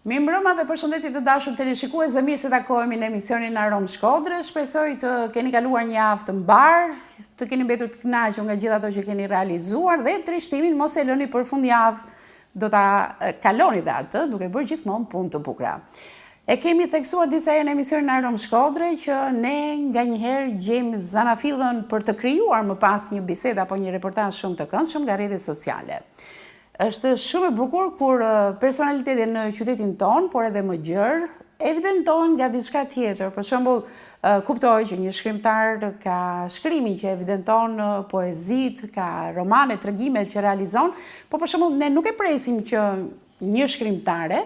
Mi mbrëma dhe përshëndetje të dashur teleshikues dhe mirë se takohemi në emisionin Arom Shkodrë. Shpresoj të keni kaluar një javë të mbar, të keni mbetur të kënaqur nga gjithë ato që keni realizuar dhe trishtimin mos e lëni për fundjavë, do ta kaloni dhe atë duke bërë gjithmonë punë të bukura. E kemi theksuar disa herë në emisionin Arom Shkodrë që ne nganjëherë gjejmë zanafillën për të krijuar më pas një bisedë apo një reportazh shumë të këndshëm nga rrjetet sociale. Është shumë e bukur kur personalitetet në qytetin ton, por edhe më gjerë, evidentohen nga diçka tjetër. Për shembull, kuptoj që një shkrimtar ka shkrimin që evidenton poezit, ka romane, tregime që realizon, por për shembull ne nuk e presim që një shkrimtare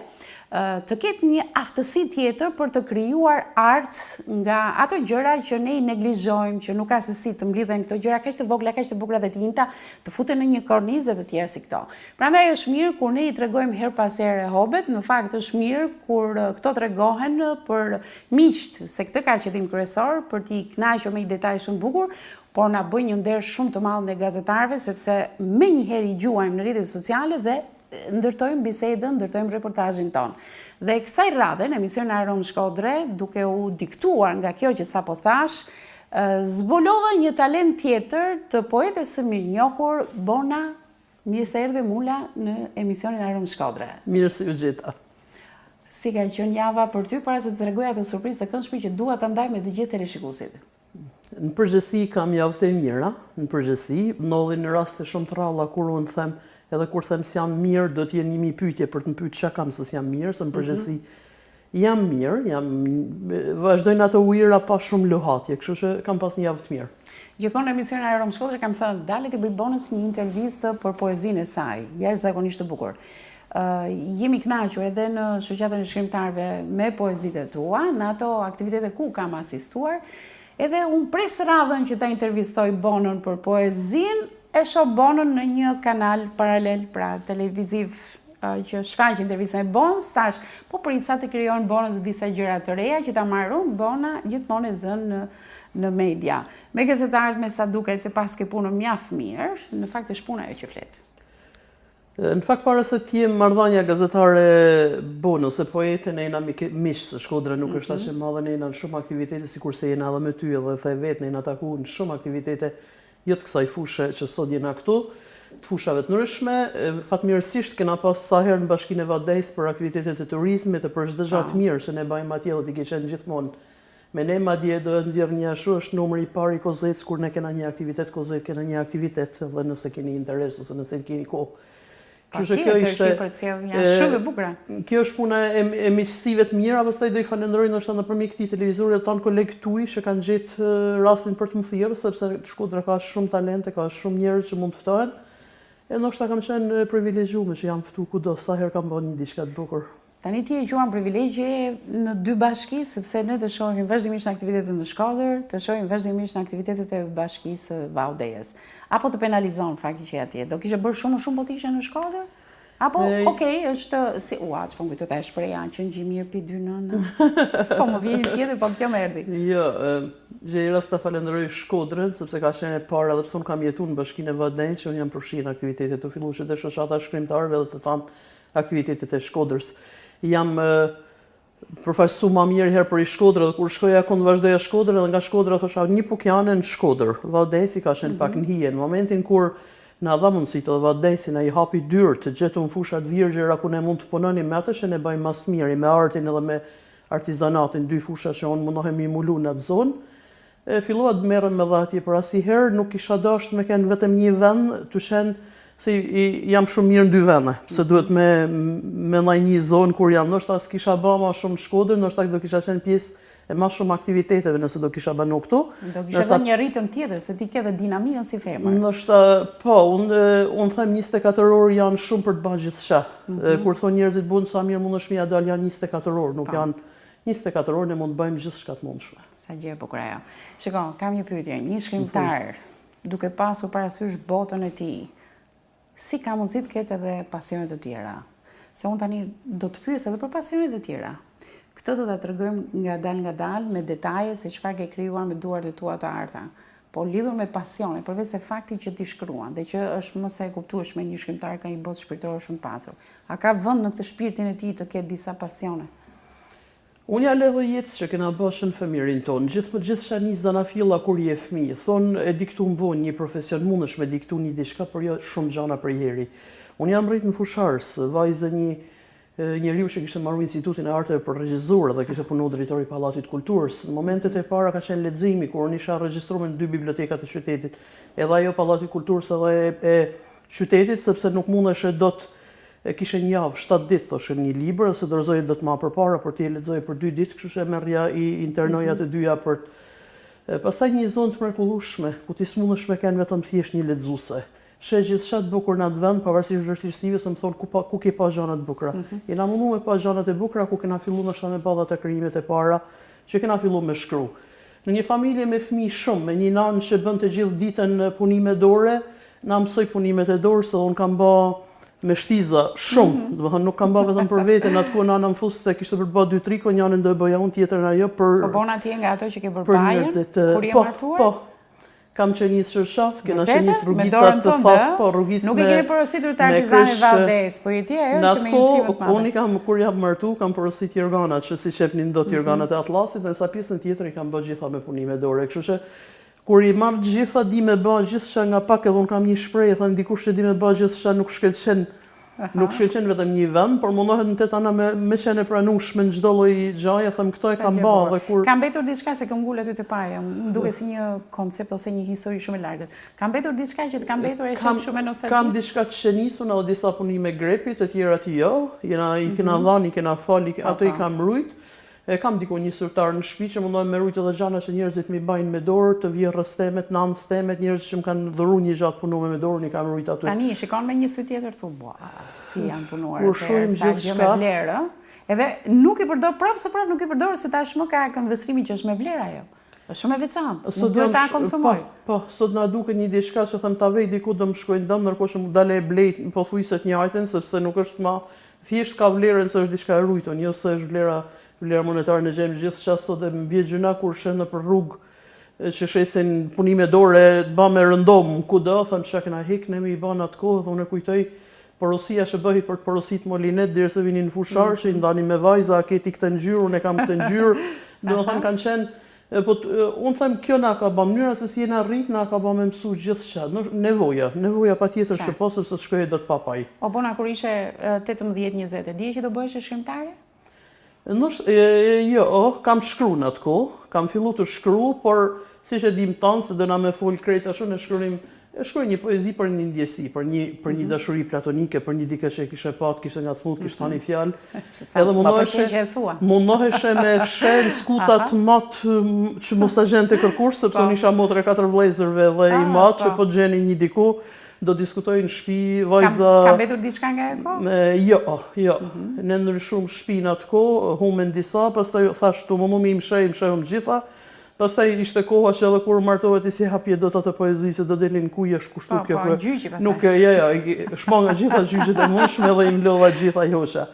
të ketë një aftësi tjetër për të krijuar art nga ato gjëra që ne i neglizhojmë, që nuk ka se si të mblidhen këto gjëra kaq të vogla, kaq të bukura dhe të njëjta, të futen në një kornizë dhe të tjera si këto. Prandaj është mirë kur ne i tregojmë her pas here hobet, në fakt është mirë kur këto tregohen për miqt, se këtë ka qëllim kryesor, për t'i kënaqur me një detaj shumë bukur, por na bën një nder shumë të madh ne gazetarëve, sepse menjëherë i gjuajmë në rrjetet sociale dhe ndërtojmë bisedën, ndërtojmë reportazhin ton. Dhe kësaj radhe në emisionin Arom Shkodrë, duke u diktuar nga kjo që sapo thash, zbulova një talent tjetër të poetës së mirënjohur Bona. Mirë se erdhe Mula në emisionin Arom Shkodrë. Mirë se u gjeta. Si ka qenë java për ty para se të tregoj atë surprizë të këndshme që dua ta ndaj me të gjithë teleshikuesit? Në përgjithësi kam javë të mira, në përgjithësi ndodhin në raste shumë të rralla kur unë them edhe kur them se jam mirë, do të jenë 1000 pyetje për të më pyetur çka kam se jam mirë, se në përgjithësi jam mirë, vazhdojnë ato ujëra pa shumë lohatje, kështu që kam pas një javë të mirë. Gjithmonë në emisionin Arom Shkodrë kam thënë, dalet i bëj Bonës një intervistë për poezinë e saj, jashtëzakonisht të bukur. Jemi kënaqur edhe në shoqatën e shkrimtarëve me poezitë tua, në ato aktivitete ku kam asistuar, edhe unë pres radhën që ta intervistoj Bonën për poezinë, e shoh Bonën në një kanal paralel, pra televiziv, që shfaq intervistën e Bonës, thash, po për sa të krijon Bonës disa gjëra të reja që ta marrun, Bona gjithmonë e zën në media. Me gazetarët me sa duket që pas ke punën mjaft mirë, në fakt është puna ajo që flet. Në fakt para se të jem marrëdhënia gazetare Bonës, se poete ne jena miq së Shkodra, nuk është as e madhe, ne jena në shumë aktivitete, sikurse jena edhe me ty edhe the vetë, ne jena takuar në shumë aktivitete jo të kësaj fushe që sot jena këtu, të fushave të ndryshme. Fatmirësisht kena pas sa herë në Bashkinë e Vadejs për aktivitetet e turizmit, për çdo gjë të mirë që ne bëjmë atje dhe ti qenë gjithmonë me ne, madje do të nxjerr një ashtu, është numri i parë i Kozecës kur ne kena një aktivitet, Kozecë kena një aktivitet dhe nëse keni interes ose nëse keni kohë. Kështu që kjo ishte shumë e bukur. Kjo është puna e miqësive të mira, pastaj do i falenderoj ndoshta nëpërmjet këtij televizori tan kolegët tuaj që kanë gjetë rastin për të më thirrë, sepse Shkodra ka shumë talente, ka shumë njerëz që mund të ftohen. E ndoshta kam qenë privilegjuar që jam ftuar kudo, sa herë kam bënë një diçka të bukur. Tani ti e quan privilegje në dy bashki, sepse ne të shohim vazhdimisht në aktivitetet në Shkodër, të shohim vazhdimisht në aktivitetet e bashkisë Vaudejës. Apo të penalizon fakti që atje? Do kishe bërë shumë po të ishe në Shkodër? Apo, okej, është si, që po më kujto ta e shpreja, që në gjimir pi 2 nëna. S'po më vjen tjetër, po kjo më erdhi. Jo, gjej rast ta falenderoj Shkodrën, sepse ka qenë e para dhe pse unë kam jetuar në Bashkinë e Vadejës, që unë jam përfshirë në aktivitete të fillueshme të shoqata shkrimtarëve dhe të tanë aktivitetet e Shkodrës. Jam përfaqësuar më mirë herë për i Shkodrë, dhe kur shkoja ku vazhdoja Shkodrën, dhe nga Shkodra thosha një pukjane në Shkodër. Vadesi ka qenë pak në hije. Në momentin kur na dha mundësi të Vadesi na i hapi dyrë të gjetun fushat virgjëra ku ne mund të punonim me atë që ne bëjmë mas miri, me artin edhe me artizanatin, 2 fusha që unë mundohem i mulu në atë zonë, fillua të merrem me dhatje, por asnjëherë nuk kisha dashur me kenë vetëm një vend të shenë se jam shumë mirë në 2 vende, se duhet me një zonë kur jam, ndoshta s'kisha bë më shumë Shkodër, ndoshta do kisha qenë pjesë e më shumë aktiviteteve nëse do kisha banu këtu. Do kisha dhënë një ritëm tjetër, se ti ke dhe dinamikën si femër. Ndoshta po, unë them 24 orë janë shumë për të bërë gjithçka. Kur thon njerëzit bun sa mirë mundesh mi dal janë 24 orë, nuk janë 24 orë, ne mund të bëjmë gjithçka të mundshme. Sa gjë e bukur ajo. Shikoj, kam një pyetje, një shkrimtar duke pasur parasysh botën e tij, si ka mundësi të ketë edhe pasione të tjera? Se unë tani do të pyes edhe për pasionet e tjera. Këtë do ta tregojmë nga dal me detaje se çfarë ke krijuar me duart e tua të arta. po lidhur me pasione, përveç se fakti që ti shkruan dhe që është më së e kuptueshme një shkrimtar ka një botë shpirtërore shumë pasur. A ka vend në këtë shpirtin e tij të ketë disa pasione? Unë ja ledhe jetës që kena bëshë në fëmirin tonë, gjithë shani zana filla kur je fëmijë, thonë e diktu më vonë një profesion mundesh me diktu një diçka, për jo shumë gjana për jeri. Unë jam rritë në Fusharës, vajzë njeriu që kishte marrë Institutin e Arteve për regjizor dhe kishte punu drejtori i Pallatit Kulturës. Në momentet e para ka qenë leximi kur unë isha regjistruar në 2 bibliotekat e qytetit, edhe ajo Pallati Kulturës edhe e qytetit, sepse nuk mundesh dot kishe një javë, 7 ditë, thoshe një libër, se dorëzoje do të ma përpara, për t'i lexoje për 2 ditë, kështu që merrja i internoja të dyja për pastaj një zonë të mrekullueshme, ku ti s'mundesh me kenë vetëm thjesht një lexuese. Sheh gjithçka të bukur në atë vend, pavarësisht vështirësive, se më thon ku ke pa gjëra të bukura. Jena mundu me pa gjërat e bukura ku kena filluar ndoshta me ballat e krijimet e para, që kena filluar me shkru. Në një familje me fëmijë shumë, me një nanë që bën të gjithë ditën punime dore, na mësoi punimet e dorë, se unë kam bë me shtiza shumë, do të thënë nuk kam bërë vetëm për veten, atku nana më fuste kishte për të bërë 2 triko, njërin do e bëja unë, tjetrën ajo për Po bon atje nga ato që ke bërë pajën, kur je martuar? Po. Kam qenë një shërshaf, kena qenë një rrugicat të fast, po rrugis me. Nuk e keni porositur të artizani Valdes, po jeti ajo që me njësimet madhe. Unë kam kur jam martu, kam porosit Jerganat, që si qepnin dot Jerganat e Atlasit, dhe sa pjesën tjetër i kam bërë gjitha me punime dore, kështu që kur i marr gjitha di me bë gjithçka nga pak, edhe un kam një shprehje, thënë dikush që di me bë gjithçka nuk shkëlqen. Nuk shkëlqen vetëm një vend, por mundohet në tetana me qenë e pranueshme në çdo lloj gjaje, them këto e kam bërë dhe kur ka mbetur diçka se ke ngul aty te paja, më duket si një koncept ose një histori shumë e largët. Ka mbetur diçka që të ka mbetur e shumë nostalgjik? Kam diçka të shënisur edhe disa punime grepi, të tjerat jo, i kena dhënë, i kena fal, ato i kam rujt. Kam diku një zyrtar në shtëpi që mundohem me rujt edhe gjana që njerëzit mi bajnë me dorë, të vjerrës temet, nanës temet, njerëz që më kanë dhuruar një gjatë punuar me dorën, i kam rujt aty. Tani shikon me një sy tjetër thu, si janë punuar atë, sa gjë me vlerë, edhe nuk i përdor prapë nuk i përdor se tashmë ka këndvëstrimin që është me vlerë ajo. Është shumë e veçantë, nuk duhet ta konsumoj. Po, sot na duket një diçka që them ta vej diku do më shkojnë dëm, ndërkohë që më dalë e blejt pothuajse të njëjtën, sepse nuk është më thjesht ka vlerën se është diçka e rujtur, jo se është vlera monetare në gjemë gjithçka sot e më vjen gjëna kur shen nëpër rrugë që shesin punime dore të ba me rëndom kudo, thënë çka kena hik ne me i bën atë kohë, dhe unë kujtoj porosia që bëhej për të porosit Molinet derisa vinin në Fusharë, që i ndani me vajza, a keti këtë ngjyrë, unë e kam këtë ngjyrë, do të thënë kanë qenë po unë them kjo na ka bë mënyra se si jena rrit, na ka bë me mësu gjithçka. Nevoja patjetër që po sepse shkojë do të papaj. O bona kur ishe 18-20, e dije që do bëhesh shkrimtare? Jo, kam shkru në atë kohë, kam fillu të shkru, por si që dim tanë, se dëna me fol krejta shumë, e shkruaj një poezi për një ndjesi, për një dashuri platonike, për një dike që e kishe pat, kishe nga smut, kishe tani fjalë. Edhe mundoheshe me fshen skutat matë që mos ta gjen të kërkush, sepse unë isha motre 4 vëllezërve dhe i matë që po të gjeni një diku, do diskutoj në shtëpi, vajza... Ka mbetur diçka nga e kohë? Jo. Ne ndryshum shtëpi në atë kohë, humën disa, pastaj thash tu më më mshehum gjitha. Pastaj ishte koha që edhe kur martohet i si hapje do të poezi se do delin ku jesh kushtu kjo. Po, gjyqi pastaj. Nuk shmanga gjitha gjyqet e mundshme dhe i mlodha gjitha josha.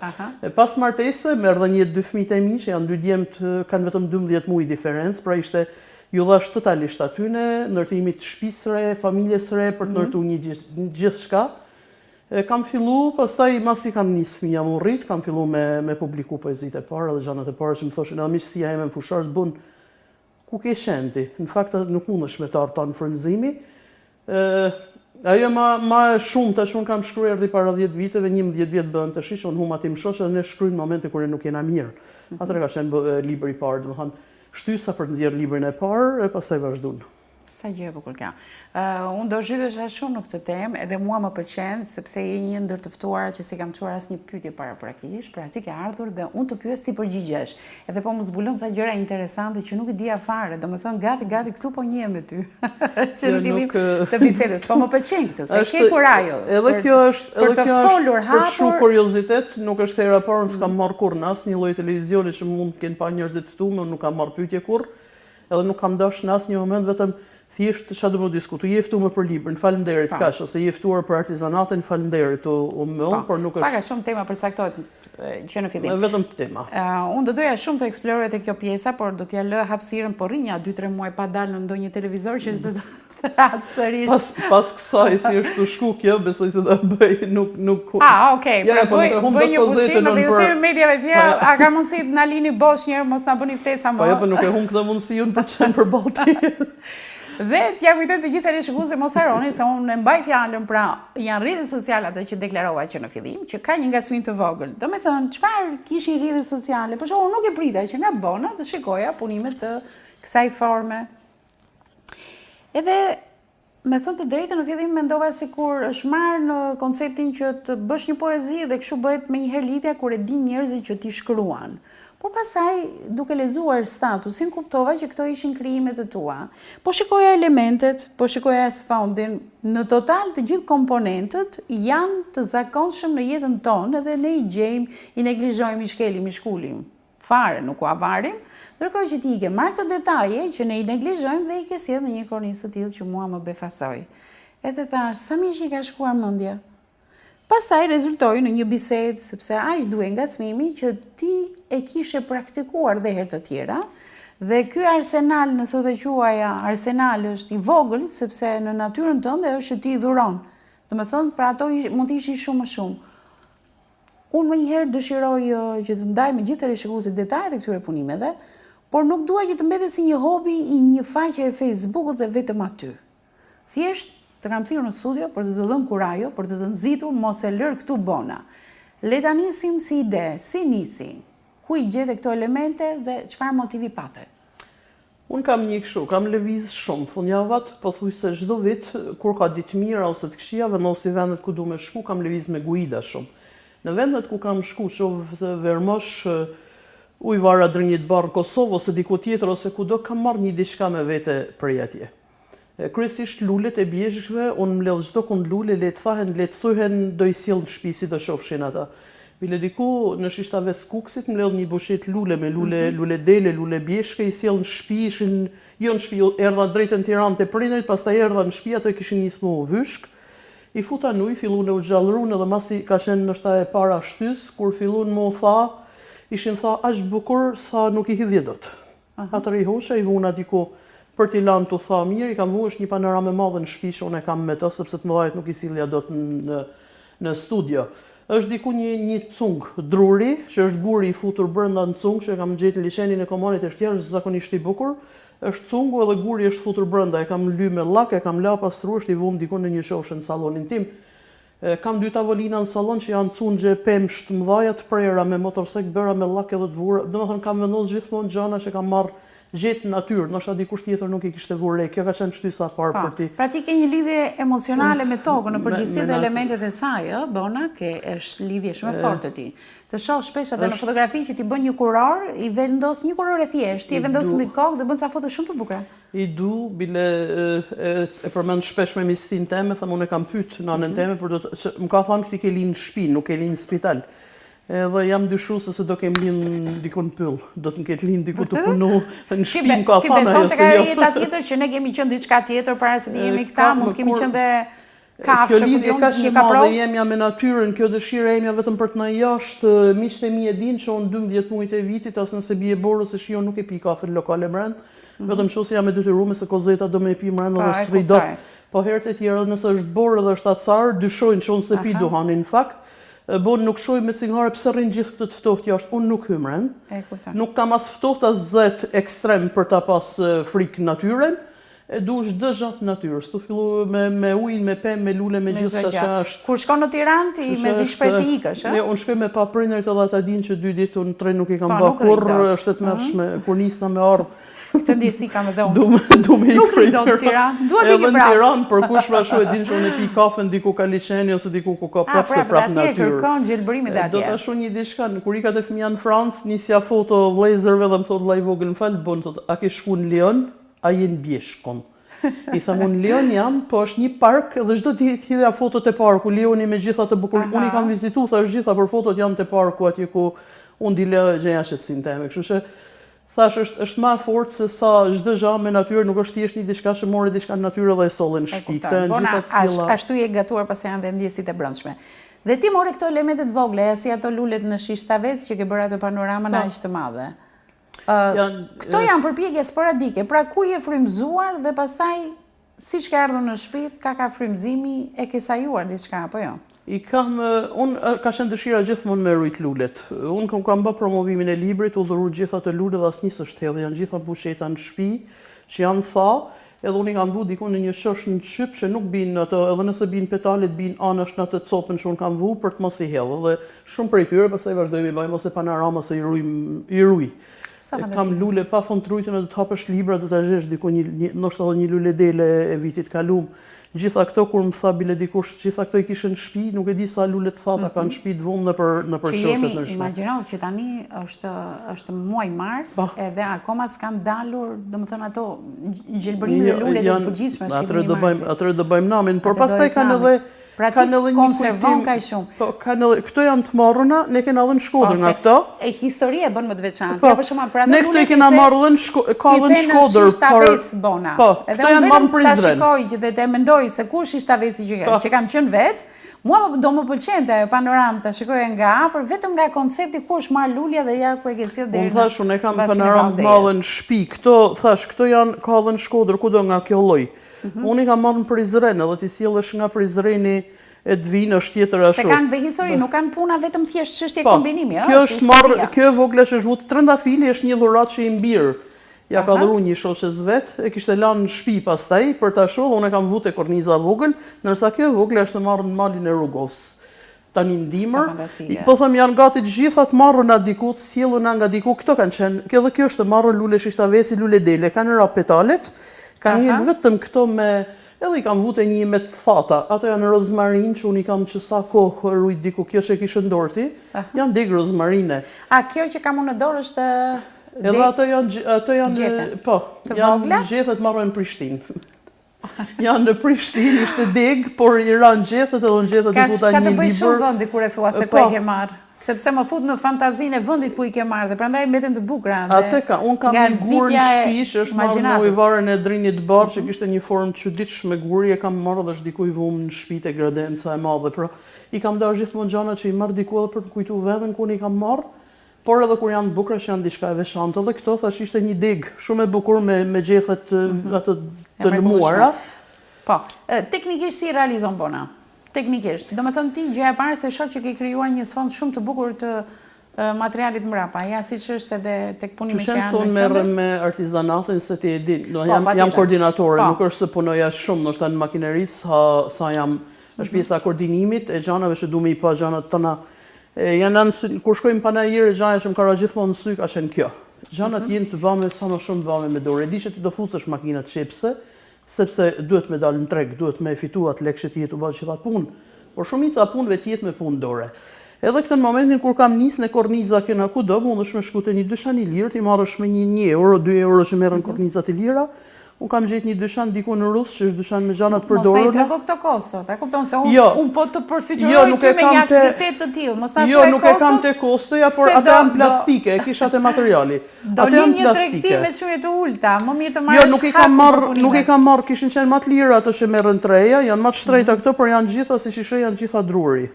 Pas martese merr dhe një 2 fëmijë të mi që janë 2 djemt, kanë vetëm 12 muaj diferencë, pra ishte ju dhash totalisht atyne, ndërtimit shtëpisë re, familjes re për të ndërtuar një gjithçka. Kam fillu, pastaj masi kam nis fëmija më rrit, kam fillu me publiku poezitë e para dhe gjanat e para që më thoshin, miqësia ime në Fusharë bën ku ke shenti. Në fakt nuk mundesh me të arta në frymëzimi. Ajo ma shumë tash unë kam shkruar deri para 10 viteve, 11 vjet bën tash që unë huma tim shoqë dhe ne shkruajmë në momente kur nuk jena mirë. Atëherë ka qenë libri i parë, domethënë shtysa për të nxjerrë librin e parë e pastaj vazhduan. Sa gjë e bukur kjo. Unë do zhytesha shumë në këtë temë, edhe mua më pëlqen sepse je një ndër të ftuara që si kam çuar asnjë pyetje paraprakisht, pra ti ke ardhur dhe unë të pyes ti përgjigjesh. Edhe po më zbulon sa gjëra interesante që nuk i dija fare, domethënë gati këtu po njihem me ty. Që në fillim të bisedës, po më pëlqen këtë, se ke kurajo. Edhe kjo është për shumë kuriozitet, nuk është hera parë unë s'kam marrë kurrë në asnjë lloj televizioni që mund të kenë pa njerëzit ftuar, nuk kam marrë pyetje kurrë, edhe nuk kam dashur në asnjë moment vetëm Thjesht çfarë do të diskutoj, je ftuar për librin, faleminderit kaq, ose je ftuar për artizanatin, faleminderit u mëll, por nuk është. Paka shumë tema përcaktohet që në fillim. Vetëm tema. Unë do doja shumë të eksploroj te kjo pjesa, por do t'ja lë hapësirën po rrinja 2-3 muaj pa dalë në ndonjë televizor që do të thras sërish. Pas kësaj si është të shku kjo, besoj se do bëj nuk. Okej, pra bëj një pushim dhe ju thirr mediave tjera, a ka mundësi të na lini bosh një herë mos na bëni ftesa më. Po nuk e humb këtë mundësi unë për të qenë përballë teje. Dhe t'ja kujtoj të gjithë teleshikuesit mos harroni se unë e mbaj fjalën, pra janë rrjetet sociale ato që deklarova që në fillim, që ka një ngasmim të vogël. Domethënë, çfarë kishin rrjetet sociale? Për shembull, nuk e prita që nga bona të shikoja punimet të kësaj forme. Edhe me thënë të drejtën në fillim mendova sikur është marrë në konceptin që të bësh një poezi dhe kështu bëhet me një herë lidhja kur e di njerëzit që ti shkruan. Por pasaj, duke lezuar statusin, kuptova që këto ishin krijimet të tua. Po shikoja elementet, po shikoja sfondin, në total të gjithë komponentët janë të zakonshëm në jetën tonë edhe ne i gjejmë, i neglizhojmë, i shkelim, i shkullim. Fare, nuk u avarim, ndërkohë që ti i ke marrë të detaje që ne i neglizhojmë dhe i ke sjellë në një kornizë të tillë që mua më befasoi. Edhe thash, sa mirë që i ka shkuar mendja. Pastaj rezultoi në një bisedë, sepse aq duhej ngacmimi që ti e kishe praktikuar dhe herë të tjera, dhe ky arsenal, nëse do të quaja arsenal, është i vogël, sepse në natyrën tënde është që ti i dhuron. Domethënë, pra ato mund të ishin shumë më shumë. Unë më njëherë dëshiroj që të ndaj me gjithë teleshikuesit detajet e këtyre punimeve, por nuk dua që të mbetet si një hobi i një faqe e Facebookut dhe vetëm aty. Thjesht të kam thirrur në studio për të të dhënë kurajo, për të të nxitur mos e lër këtu bona. Le ta nisim si ide, si nisi, ku i gjete këto elemente dhe çfarë motivi pate? Unë kam një kështu, kam lëviz shumë fundjavat, pothuajse çdo vit kur ka ditë mira ose të këqija, vendosi vendet ku du me shku, kam lëviz me guida shumë. Në vendet ku kam shku, qoftë Vermosh, Ujvara Drënjit Barë në Kosovë ose diku tjetër ose kudo, kam marrë një diçka me vete prej atje. Kryesisht lulet e bjeshkve, unë mbledh çdo kund lule, le të thahen, le të thuhen, do i sjell në shtëpi si do shofshin ata. Bile diku në shishtave të Kuksit mbledh një bushet lule me lule dele, lule bjeshke, i sjell në shtëpi, ishin jo në shtëpi, erdha drejt në Tiranë te prindrit, pastaj erdha në shtëpi, ato kishin nismu vyshk. I futa në ujë, fillun e u gjallërun, edhe masi ka qenë ndoshta e para shtys, kur fillun më u tha, ishin tha aq bukur sa nuk i hidhje dot. Atëri hosha i vuna diku për t'i lanë të tha mirë, i kam vu është një panorame madhe në shtëpi, unë e kam me to, sepse të mëdhajet nuk i sillja dot në studio. Është diku një cung druri, që është guri i futur brenda në cung, që e kam gjetë në liçenin e komonit e shtjerë, është zakonisht i bukur, është cungu edhe guri është futur brenda, e kam ly me llak, e kam la pastru, është i vum diku në një shofshë në salonin tim. Kam 2 tavolina në salon që janë cungje pemsh të mëdhaja të prera me motorsek bëra me llak edhe të vura. Domethënë kam vendosur gjithmonë gjëra që kam marrë gjetë natyrë, ndoshta dikush tjetër nuk i kishte vurë. Kjo ka qenë shtysa parë për ti. Pra ti ke një lidhje emocionale me tokën në përgjithësi dhe elementet e saj, Bona, ke është lidhje shumë e fortë ti. Të shoh shpesh edhe në fotografi që ti bën një kuror, i vendos një kuror e thjeshtë, ti e vendos mbi kokë dhe bën ca foto shumë të bukura. I du, bile e përmend shpesh me misin teme, thëmë unë e kam pyet në anën teme, për më ka thënë këti ke linë në shtëpi, nuk ke linë në spital. Edhe jam dyshuese se do kem linë diku në pyll, do të ketë linë diku të punu në shtëpi, ka thënë ajo. Ti se beson tek jo. jeta tjetër që ne kemi qenë diçka tjetër para se të jemi këta, mund të kemi qenë dhe kafshë, kjo lidhje ka që madhe jemja me natyrën, kjo dëshira emja vetëm për të na jashtë, miqtë e mi e dinë që unë 12 muajt e vitit, as nëse bie borë se shijon nuk e pi kafe në lokale brend, vetëm qose jam e detyruar se kozeta do me pi brenda dhe s'vi dot. Po herët e tjera nëse është borë dhe është acar, dyshojnë që unë se pi duhanin në fakt. Bon nuk shoj me cigare pse rrin gjithë këtë të ftohtë jashtë, unë nuk hymren. Nuk kam as ftohtë as zet ekstrem për ta pas frikë natyrën. E du çdo gjë të natyrës. Tu fillu me ujë, me pemë, me lule, me gjithë sa që është. Kur shkon në Tiranë ti mezi shpejt ikësh, Ne unë shkoj me paprindërit edhe ata dinë që 2 ditë unë tren nuk i kam bërë kurrë, është të mërshme kur nisna me ardh. Këtë ndjesi kam edhe unë. Du me i Nuk ridon Tiranë. Duhet edhe në Tiranë, për kush vazhdoj e din që unë e pi kafen diku ka liçeni ose diku ku ka prapse prap natyrë. Atje kërkon gjelbërimet atje. Do ta shoh një diçka, kur ikat e fëmia në Francë, nisja foto vëllezërve dhe më thot vllai vogël më fal, bon thot, a ke shku në Lyon? A je në Bjeshkon? I tham unë Lyon jam, po është një park dhe çdo ditë hidhja fotot e parku, Lyoni me gjitha të bukur. Unë i kam vizituar thash gjitha për fotot janë te parku atje ku unë dile gjëja shëtsin teme. Kështu që Thash është më fort se sa çdo gjë me natyrë, nuk është thjesht një diçka që morë diçka në natyrë dhe e solli në shtëpi. Bona, ashtu je gatuar pasi janë vendjesit e brendshme. Dhe ti more këto elementet vogla, si ato lulet në Shishtavec që ke bërë ato panoramën aq të madhe. Këto janë përpjekje sporadike, pra ku je frymëzuar dhe pastaj siç ka ardhur në shtëpi, ka frymëzimi, e ke sajuar diçka apo jo? Unë ka qenë dëshira gjithmonë me rujt lulet. Unë kam bë promovimin e librit, u dhuru gjitha të lulet dhe asnjë s'është hedhë, janë gjitha busheta në shtëpi, që janë tha, edhe unë i kam vu diku në një shosh në qyp që nuk bin ato, edhe nëse bin petalet, bin anash në atë copën që unë kam vu për të mos i hedhë. Dhe shumë prej tyre, pastaj vazhdojmë i bëjmë ose panorama ose i ruj. Kam lule pa fond trujtën e do të hapësh libra, do të gjesh diku ndoshta edhe një lule dele e vitit kalum. Gjitha këto kur më tha bile dikush, gjitha këto i kishën në shtëpi, nuk e di sa lule të thata kanë në shtëpi të vumë në për shoshet në shtëpi. Imagjino që tani është muaj mars, edhe akoma s'kan dalur, domethënë ato gjelbërimet e lulet e përgjithshme shqipimin e marsit. Atëre do bëjmë namin, por pastaj kanë edhe pra ti konservon kaq shumë. Këto janë të marruna, ne kena edhe në Shkodër nga këto. E historia bën më të veçantë. Për shembull, për ato ne këto i kena marrë edhe ka edhe në Shkodër, por këto janë marrë në Prizren. Ta shikoj që të mendoj se kush Shishtaveci që kam qenë vet, mua do më pëlqente panoramë ta shikoja nga afër, vetëm nga koncepti ku është marrë lulja dhe ja ku e ke sjell deri. Unë thash, unë kam panoramë të madhe në shtëpi. Këto janë ka edhe në Shkodër, kudo nga kjo lloj. Unë i kam marrë në Prizren, edhe ti sjellësh nga Prizreni e të vinë është tjetër ashtu. Se kanë dhe histori, nuk kanë puna vetëm thjesht çështje kombinimi, Kjo është marrë, kjo e vogla që është vutë trëndafili, është një dhuratë që i mbirë. Ja ka dhuru një shoshes vet, e kishte lanë në shtëpi pastaj për ta shohur, unë kam vutë korniza vogël, ndërsa kjo e vogla është marrë në malin e Rrugovës. Tani në dimër, po them janë gati të gjitha të marruna diku, të sjelluna nga diku, këto kanë qenë, kjo dhe kjo është marrë lule Shishtaveci, lule dele, kanë rap petalet, kanë një vetëm këto me edhe i kam vute një me të thata, ato janë rozmarin që unë i kam që sa kohë rujt diku, kjo që e kishë ndorti, janë degë rozmarine. A kjo që kam unë në dorë është degë? Edhe ato janë, po, janë gjethet marrojnë në Prishtinë. Janë në Prishtinë, ishte degë, por i ranë gjethet edhe në gjethet diku ta një libër. Ka të bëjë shumë vëndi kur e thua se ku e ke marrë. Sepse më fut në fantazinë e vendit ku i ke marrë dhe prandaj mbeten të bukura. Atë ka, unë kam një gur në shtëpi që është marrë në ujvarën e Drinit Bar që kishte një formë çuditshme guri, e kam marrë dhe është diku i vumë në shtëpitë e Gradenca e madhe. Pra, i kam darë gjithmonë gjana që i marr diku edhe për të kujtuar veten ku i kam marrë, por edhe kur janë të bukura që janë diçka e veçantë. Edhe këto thash ishte një deg shumë e bukur me gjethet ato të lëmuara. Po, teknikisht si realizon bona? Teknikisht. Do me thënë ti, gjëja e parë se shoh që ke krijuar një sfond shumë të bukur të materialit mbrapa. Ja, siç është edhe tek punimi që janë. Unë merrem me artizanatin se ti e di, jam koordinatore, nuk është se punoja shumë, ndoshta në makineri sa jam, është pjesa koordinimit e gjanave që duam i pa gjanat tona. Kur shkojmë panajër, gjëja që më ka gjithmonë në sy ka qenë kjo. Gjanat jenë të vame sa më shumë të vame me dorë. E di që ti do futesh makinat çepse, sepse duhet me dalë në treg, duhet me fitu atë lekë që ti jetu bërë që ta punë, por shumica punëve tjetë me punë dore. Edhe këtë në momentin kur kam nisë në korniza këna ku do, mund është me shkute një dyshan i lirë, ti marrësh me një euro, 2 euro që merën kornizat i lira, unë kam gjetë një dyshan diku në Rusë, që është dyshan me gjanat përdorura. Mos e i trego këto kostot, e kupton se unë po të përfytyroj ty me një aktivitet të tillë, mos na thua kostot. Jo, nuk e kam te kostoja, por ato janë plastike, e kisha te materiali. Do një tregti me çmime të ulta, më mirë të marrësh. Jo, nuk i kam marrë, kishin qenë më të lira ato që merren treja, janë më të shtrejta këto, por janë gjitha si shishe, janë gjitha druri.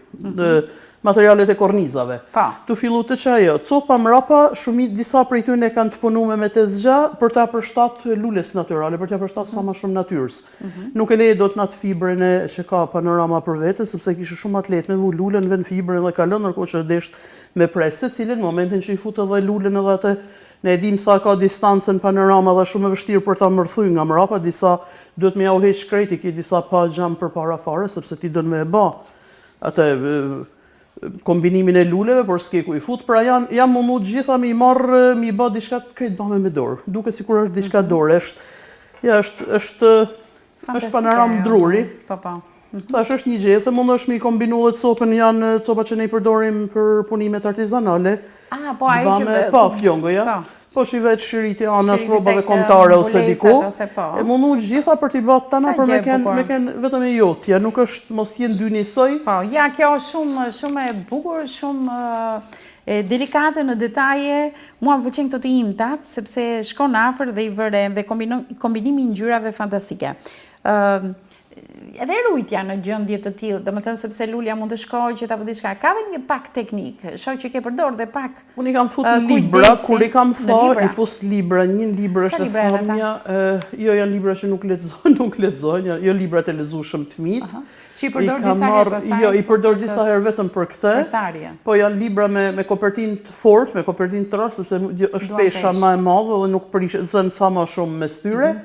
Materialet e kornizave. Tu fillu të që ajo, copa mrapa, disa prej tyne kanë të punuar me të zgja për ta përshtat lules natyrale, për ta përshtat sa më shumë natyrës. Nuk e leje do të natë fibrën e që ka panorama për vete, sepse kishë shumë atlet me vu lulen, vën fibrën dhe kalon, nërko që desht me presë, cilin momentin që i futë edhe lulen edhe atë, ne edhim sa ka distancën panorama dhe shumë e vështirë për ta mërthuj nga mrapa, disa duhet me ja u heq krejt, i ki disa pa gjam për para fare, sepse ti dën me e ba atë kombinimin e luleve, por s'ke ku i fut, pra jam mundu gjitha mi marrë, mi ba diçka të krejt bame me dorë. Duke si kur është diçka dorë, është panoram druri. Tash është një gjethe, mund është mi kombinu dhe copën, janë copa që ne i përdorim për punimet artizanale. Po, ajo që... Po, fjongoja. Po shivet shiritje anash rrobave kombëtare ose diku. E mundu gjitha për t'i bërë tana për me kenë vetëm e jotja, nuk është mos t'jenë dy njësoj. Po, ja, kjo është shumë e bukur, shumë delikate në detaje. Mua më pëlqen këto të imtat, sepse shkon afër dhe i vëre dhe kombinimi i ngjyrave fantastike. Edhe rujtja në gjendje të tillë, domethënë sepse lulja mund të shkoqet apo diçka, ka dhe një pak teknik, shoh që ke përdor dhe pak. Unë i kam fut libra, kur i kam i fus libra, një libër është e famja, jo janë libra që nuk lexojnë, jo librat e lezueshëm të fëmijët. Që i përdor disa herë pastaj. Jo, i përdor disa herë vetëm për këtë. Po janë libra me kopertinë të fortë, me kopertinë të rrallë, sepse është pesha më e madhe dhe nuk prishet sa më shumë mes tyre.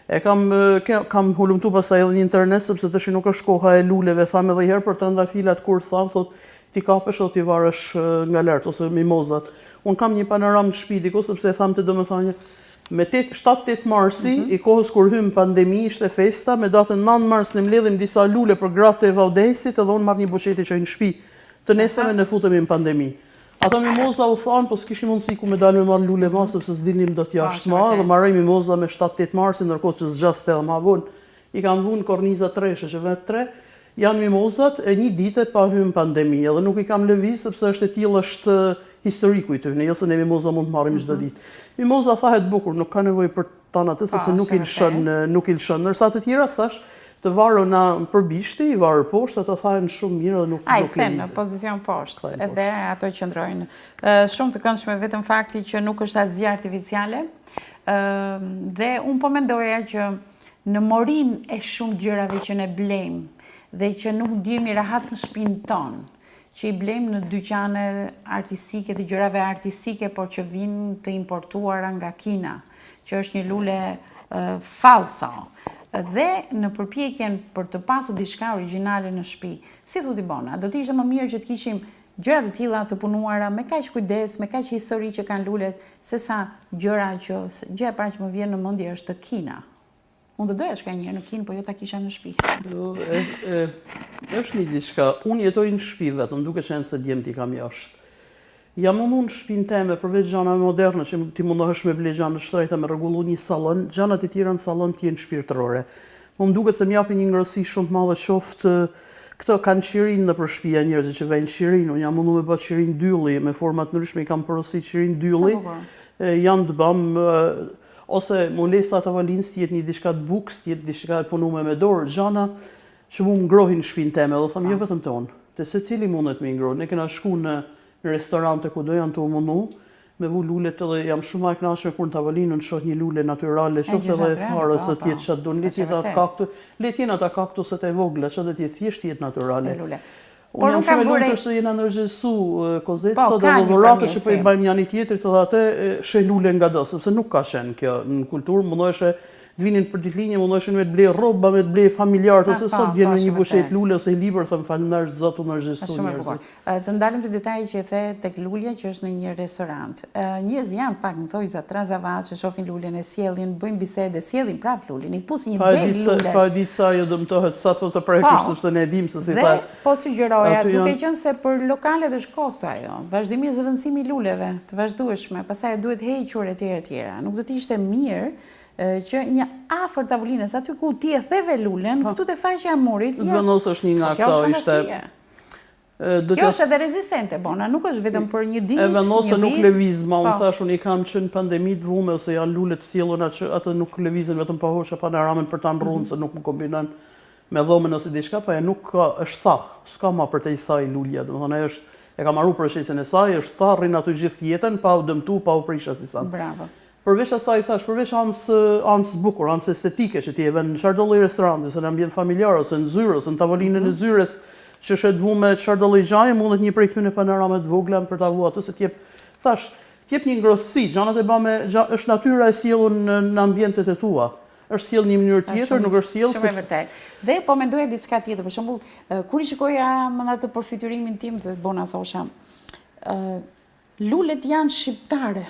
E kam hulumtu pastaj edhe në internet, sepse tash nuk është koha e luleve, tham edhe herë për të ndafilat kur tham, thot ti kapesh ose ti varesh nga lart ose mimozat. Un kam një panoramë në shtëpi diku, sepse tham të domethënë me 7-8 marsi, i kohës kur hym pandemi, ishte festa, me datën 9 mars ne mbledhim disa lule për gratë e Vaudesit, edhe unë marr një buqeti që në shtëpi. Të nesërme ne futemi në pandemi. Ata mimoza u thanë, po s'kishim mundësi ku me dalë me marrë lule ma, sepse s'dilnim do t'ja jashtë ma, dhe marrë mimoza me 7-8 marsi, ndërkohë që zgjaste edhe ma vonë. I kanë vunë kornizat treshe, që vetë 3, janë mimozat e një dite pa hymë pandemi, edhe nuk i kam lëviz, sepse është e tillë është historiku i tyne, jo se ne mimoza mund të marrim çdo ditë. Mimoza thahet bukur, nuk ka nevojë për tan atë, sepse nuk i lëshon, ndërsa të tjera thash, të varuna për bishti, i varur poshtë, ato thahen shumë mirë dhe nuk i kthen në pozicion poshtë, edhe ato qëndrojnë. Shumë të këndshme vetëm fakti që nuk është asgjë artificiale, dhe unë po mendoja që në morin e shumë gjërave që ne blejmë dhe që nuk ndjehemi rahat në shtëpinë tonë, që i blejmë në dyqane artistike, të gjërave artistike, por që vinë të importuara nga Kina, që është një lule falso. Dhe në përpjekjen për të pasur diçka origjinale në shtëpi, si thotë Bona, do të ishte më mirë që të kishim gjëra të tilla të punuara me kaq kujdes, me kaq histori që kanë lulet, sesa gjëra gjëja e parë që më vjen në mendje është të Kina. Unë do doja shka njërë në Kinë, po jo ta kisha në shtëpi. Është një diçka, unë jetoj në shtëpi vetëm, duke qenë se djemë t'i kam jashtë. Jam unë në shtëpinë teme, përveç gjana moderne, që ti mundohesh me ble gjanë shtrejta, me rregullu një salon, gjanat e tjera në salon t'jenë shpirtërore. Më duket se m'japi një ngrohësi shumë të madhe qoftë, këto kanë qirin në për shtëpia njerëzit që vejnë qirin, unë jam mundu me bë qirin dylli, me format ndryshme i kam porosit qirin dylli, janë të bëm, ose molesa të valinës t'jetë një diçka të buks, t'jetë diçka të punume me dorë, gjana që mu ngrohin në shtëpinë teme, dhe thëmë jo vetëm tonë, të se cili mundet me ngrohin. Ne kena shku në restorante ku do janë të mundu, me vu lulet edhe jam shumë e kënaqur kur në tavolinën shoh një lule natyrale, shoh edhe fare se t'jetë çat don, le t'jenë ata kaktuset e vogla, që do t'jetë thjesht jetë natyrale. Unë jam shumë e lumtur se jena ndërgjegjësu Kozet, sot dhe dhuratë që po i bëjmë njëri tjetrit edhe atë sheh lule nga do, sepse nuk ka qenë kjo në kulturë, mundoheshe të vinin për ditëlinje, mundoheshin me të blej rroba, me të blej familjarët, ose sot vjen me një buqet lule ose i libër, thëmë faleminderit Zotu ndërgjegjësu njerëzit. Të ndalim të detaje që e the tek lulja që është në një restorant. Njerëz janë pak në thojza trazavat që shohin lulen e sjellin, bëjnë bisede, sjellin prap lulen, i pusin një deg lules. Pa ditë sa jo dëmtohet sa të prekësh, sepse ne e dim se si thatë. Dhe po sugjeroja, duke qenë se për lokalet është kosto ajo, vazhdimisht zëvendësimi i luleve të vazhdueshme, pastaj duhet hequr etj. Nuk do të ishte mirë që një afër tavolinës, aty ku ti e theve lulen, këtu te faqja e murit. Vendos është një nga këto ishte. Kjo është edhe rezistente, Bona, nuk është vetëm për një ditë, një vit. E vendosë nuk lëviz, ma unë thash, unë i kam qenë pandemit vume, ose janë lulet sjellun atë nuk lëvizin vetëm pa hoqë panoramen për ta ndrunë, se nuk më kombinon me dhomen ose diçka, pa e nuk është tha, s'ka ma për te i saj lulja, dhe më thënë e ka marru për shesin e saj, është tha, rrinë atë gjithë jetën, pa u dëmtu, pa u prish asisan. Bravo. Përveç asaj thash, përveç anës bukur, anës estetike që ti e vën në çardolli restoranti, ose në ambient familjar, ose në zyrë, ose në tavolinën e zyrës, që shet vu me çardolli gjaje, mundet një prej këtyre panoramet vogla për ta vuar atë se t'jep një ngrohtësi, gjanat e bën është natyra e sjellur në ambientet e tua. Është sjell një mënyrë tjetër, nuk është sjell. Shumë e vërtetë. Dhe po mendoja diçka tjetër, për shembull, kur i shikoja më atë përfytyrimin tim të Bona thosha, lulet janë shqiptare.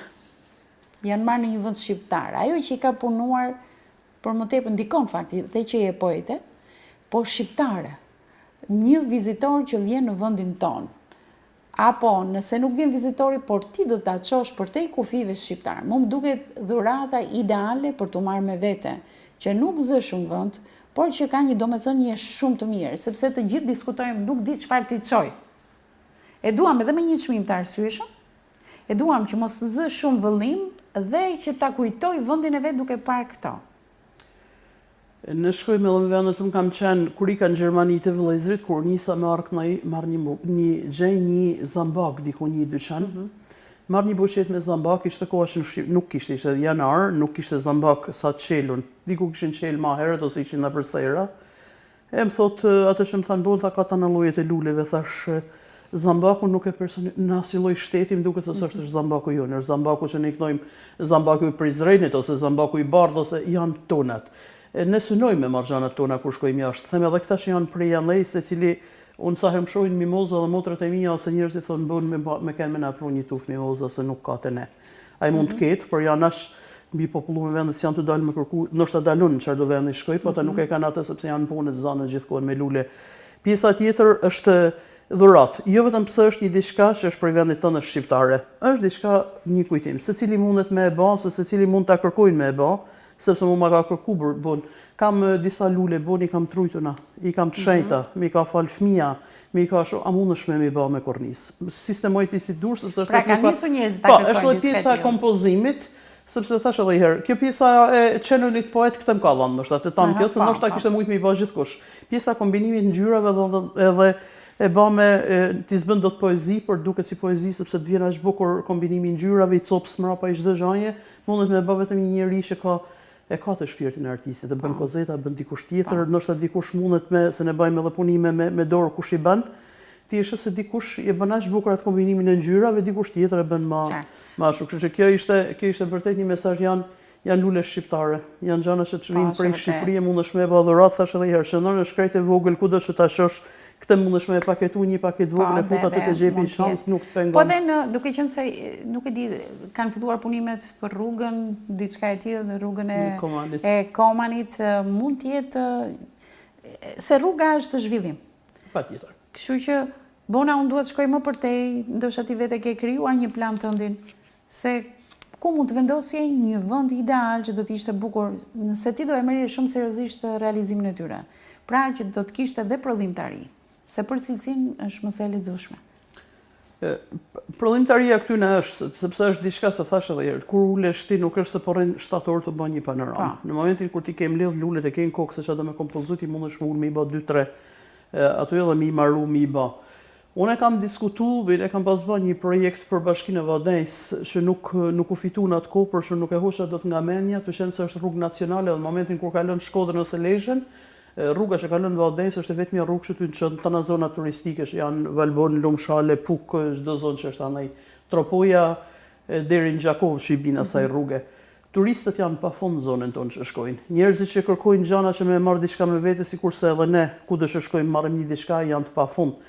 Janë marrë në një vend shqiptar. Ajo që i ka punuar për më tepër ndikon fakti dhe që je poete, por shqiptare. Një vizitor që vjen në vendin ton. Apo nëse nuk vjen vizitori, por ti do ta çosh për te kufive shqiptar. Më duket dhurata ideale për t'u marrë me vete, që nuk zë shumë vend, por që ka një domethënie shumë të mirë, sepse të gjithë diskutojmë nuk di çfarë t'i çoj. E duam edhe me një çmim të arsyeshëm, e duam që mos të zë shumë vëllim dhe që ta kujtoj vendin e vet duke parë këto. Në shkoj me vendet unë kam qenë, kur i ka në Gjermani të vëllezrit, kur nisa me marrë një zambak, diku një dyqan, marrë një buqet me zambak, ishte kohë nuk kishte, ishte janar, nuk kishte zambak sa të qelun, diku kishin qelë ma herët, ose ishin në përsera. E më thotë, atë që më thanë bon, ta ka ta në lojet e luleve, thash, zambaku nuk e në asnjë lloj shteti, më duket se është zambaku jonë, është zambaku që ne i knojmë zambaku i Prizrenit, ose zambaku i Bardh, ose janë tonat. Ne synojmë me marxhanat tona kur shkojmë jashtë. Them edhe këta që janë prej Janllej, secili unë sa herë më shohin mimoza dhe motrat e mia ose njerëzit thonë bën me kanë me na pru një tuf mimoza se nuk ka te ne. Ai mund të ketë, por janë as mbi populluar vendës janë të dalë me kërku, ndoshta dalun në çfarëdo vendi shkoj, por ata nuk e kanë atë sepse janë punë të zanë gjithkohon me lule. Pjesa tjetër është dhurat. Jo vetëm pse është një diçka që është prej vendit tonë shqiptare. Është diçka një kujtim. Secili mundet me e bë, se secili mund ta kërkojnë me e bë. Sepse mu ma ka kërku bon. Kam disa lule bon, i kam trujtuna, i kam të shenjta, mi ka falë fëmija, mi ka shumë, a mund është me ba me kornis. Sistemoj ti si dur, sepse është pra, ka njësu njerëz ta kërkojnë është pjesa e kompozimit, sepse thash edhe i herë, kjo pjesa e qenulit poet këtë më ka dhanë, nështë të tamë kjo, se nështë ta kishte mujtë me i ba gjithkush. Pjesa kombinimit në gjyrave edhe e ba me t'i zbën do të poezi, por duket si poezi, sepse të vjen aq bukur kombinimi në gjyrave, i copës mrapa i çdo gjëje, mundet me ba vetëm një njeri që ka të shpirtin e artistit, të bën kozeta, bën dikush tjetër, ndoshta dikush mundet me, se ne bëjmë edhe punime me dorë kush i bën, ti është se dikush i bën aq bukur atë kombinimin e ngjyrave, dikush tjetër e bën më shumë. Kështu që kjo ishte vërtet një mesazh, janë lule shqiptare, janë gjëra që të vinë prej Shqipërisë, mundesh me bë dhurat, thash edhe herë, shënon në shkretë vogël kudo që ta shosh. Këtë mundesh me paketu një paket vogël e fut atë të gjepi shans, nuk të pengon. Po dhe duke qenë se nuk e di, kanë filluar punimet për rrugën, diçka e tillë, dhe rrugën e Komanit, mund të jetë se rruga është zhvillim. Patjetër. Kështu që bona unë duhet shkoj më përtej, ndoshta ti vetë ke krijuar një plan tëndin, se ku mund të vendosje një vend ideal që do të ishte bukur, nëse ti do e merrje shumë seriozisht realizimin e tyre. Pra që do të kishte edhe prodhimtari. Se për cilësinë është mos e lexueshme. Prodhimtaria këty në është, sepse është diçka se thash edhe herë, kur ulesh ti nuk është se po rrin 7 orë të bën një panoramë. Në momentin kur ti ke mbledh lulet e ke në kokë se çfarë do me kompozuar, ti mundesh me i bë 2-3 ato edhe me i marru me i bë. Unë e kam diskutuar, e kam pas bën një projekt për Bashkinë e Vardhënjës që nuk u fitu në atë kohë, por që nuk e hoqa dot nga mendja, të qenë se është rrugë nacionale dhe në momentin kur kalon Shkodrën ose Lezhën, rruga që kalon në Vardhënjës është vetëm një rrugë që ty në të zona turistike që janë Valbon, Lumshale, Puk, çdo zonë që është andaj Tropoja deri në Gjakov që i bin asaj rruge. Turistët janë pafund në zonën tonë që shkojnë. Njerëzit që kërkojnë gjana që me marr diçka me vete, sikurse edhe ne kudo që shkojmë marrim një diçka janë të pafund.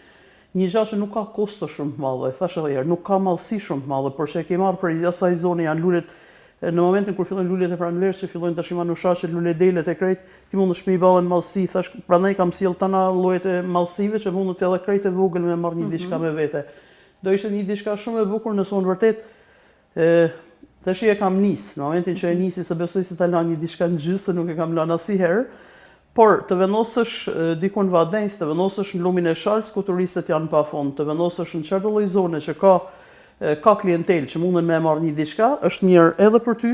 Një gjë që nuk ka kosto shumë të madhe, thash edhe herë, nuk ka mallësi shumë të madhe, por që e ke marrë për asaj zone janë lulet. Në momentin kur fillojnë lulet e pranverës, që fillojnë tash manushaqet, luledele e krejt, ti mundesh me i ballën mallësi, thash, prandaj kam sjell tana llojet e mallësive që mundet edhe krejt e vogël me marr një diçka me vete. Do ishte një diçka shumë e bukur nëse unë vërtet tash e kam nis. Në momentin që e nisi se besoj se ta lë një diçka në gjysë, nuk e kam lënë asnjëherë. Por të vendosësh diku në Vardhënjës, të vendosësh në lumin e Shalës ku turistët janë pafund, të vendosësh në çfarëdo lloj zone që ka klientel që munden me marrë një diçka, është mirë edhe për ty,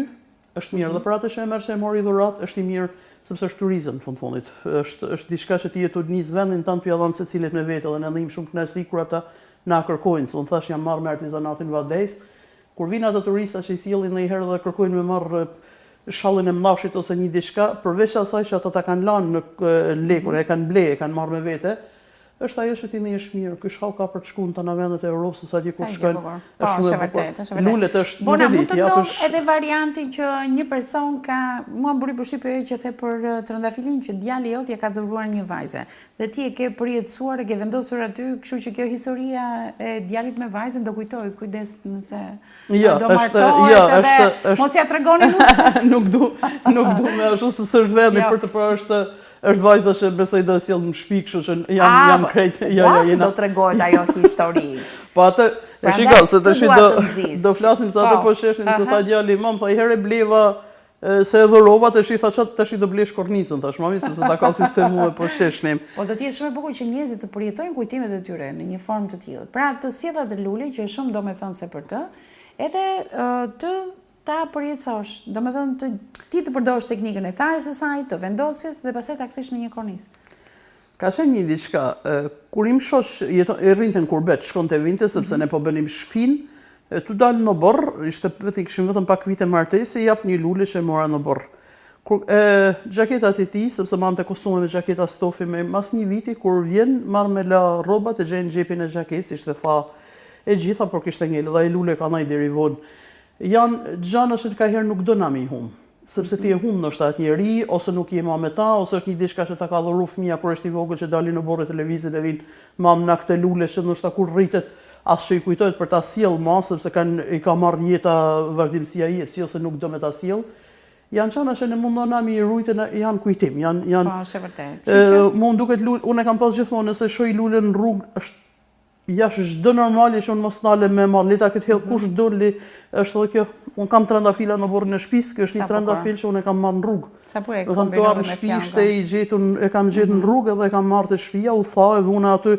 është mirë edhe për atë që e merr se e mori dhurat, është i mirë sepse është turizëm në fundit. Është diçka që ti e të nis vendin tanë ty dhënë secilit me vete dhe ne ndihmë shumë kënaqësi kur ata na kërkojnë. Se unë thash jam marrë me artizanatin Vardhënjës, kur vinë ata turista që i sjellin ndonjëherë dhe kërkojnë me marrë shallën e mllashit ose një diçka, përveç asaj që ata ta kanë lënë në lekun, e kanë ble, e kanë marrë me vete, është ajo që ti ndihesh mirë. Ky shkall ka për të shkuar në tana vendet e Europës sa diku shkon. Është vërtet, është vërtet. Lulet është Bona, mund të ndodh edhe varianti që një person ka, mua bëri përshtypje që the për trëndafilin që djali jot ja ka dhuruar një vajze. Dhe ti e ke përjetësuar, e ke vendosur aty, kështu që kjo historia e djalit me vajzën do kujtoj, kujdes nëse do martohet edhe mos ja tregoni luksës. Nuk du me ashtu se s'është vendi për të është vajza që besoj do sjell në shtëpi, kështu që jam krejt. Do tregohet ajo histori. Po atë, e shiko, se të do flasim sa të po sheshnin, se tha djali, mam, tha i herë bleva se edhe robat e shi tha qatë të shi do blesh kornisën, thash mami, sepse ta ka sistemu e po sheshnim. Po do t'jetë shumë e bukur që njerëzit të përjetojnë kujtimet e tyre në një formë të tillë. Pra të sjellat e Lule, që është shumë domethënëse për të, edhe të ta përjetësosh, domethënë ti të përdorësh teknikën e tharjes së saj, të vendosjes dhe pastaj ta kthesh në një kornizë. Ka qenë një diçka, kur im shosh e rrinten kurbet, shkonte vinte sepse ne po bënim shtëpinë, tu dalë në borë, ishte kishim vetëm pak vite martesë, jap një lule që e mora në borë. Gjaketat e tij, sepse mante kostume me gjaketa stofi me mas një viti, kur vjen, marrë me la robat e gjenë gjepin e gjaketës, ishte tha e gjitha, por kishte ngellë, dhe e lule ka naj deri vonë. Janë gjana që ka herë nuk do na mi humë, sepse ti e humë nështë atë njeri, ose nuk je ma me ta, ose është një diçka që ta ka dhuru fëmija kur është i vogël që dalin në borë televizit e vinë mam na këtë lule që nështë kur rritet asë që i kujtojt për ta sjell ma, sepse i ka marrë jeta vazhdimësia jetës, ose nuk do me ta sjell. Janë qana që në mundona mi i rujtë, janë kujtim. Po, është e vërtet. Mund duket lule, unë e kam pas gjithmonë, nëse shoj lule në rrugë, është jashtë çdo normali që unë mos nale me marrlita këtë hell kush doli, është edhe kjo, unë kam trëndafila në borën e shtëpisë, kjo është një trëndafil që unë e kam marrë në rrugë. Sa pure e kombinove me fjalën. E kam gjetur në rrugë edhe e kam marrë te shtëpia, u tha e vuna aty.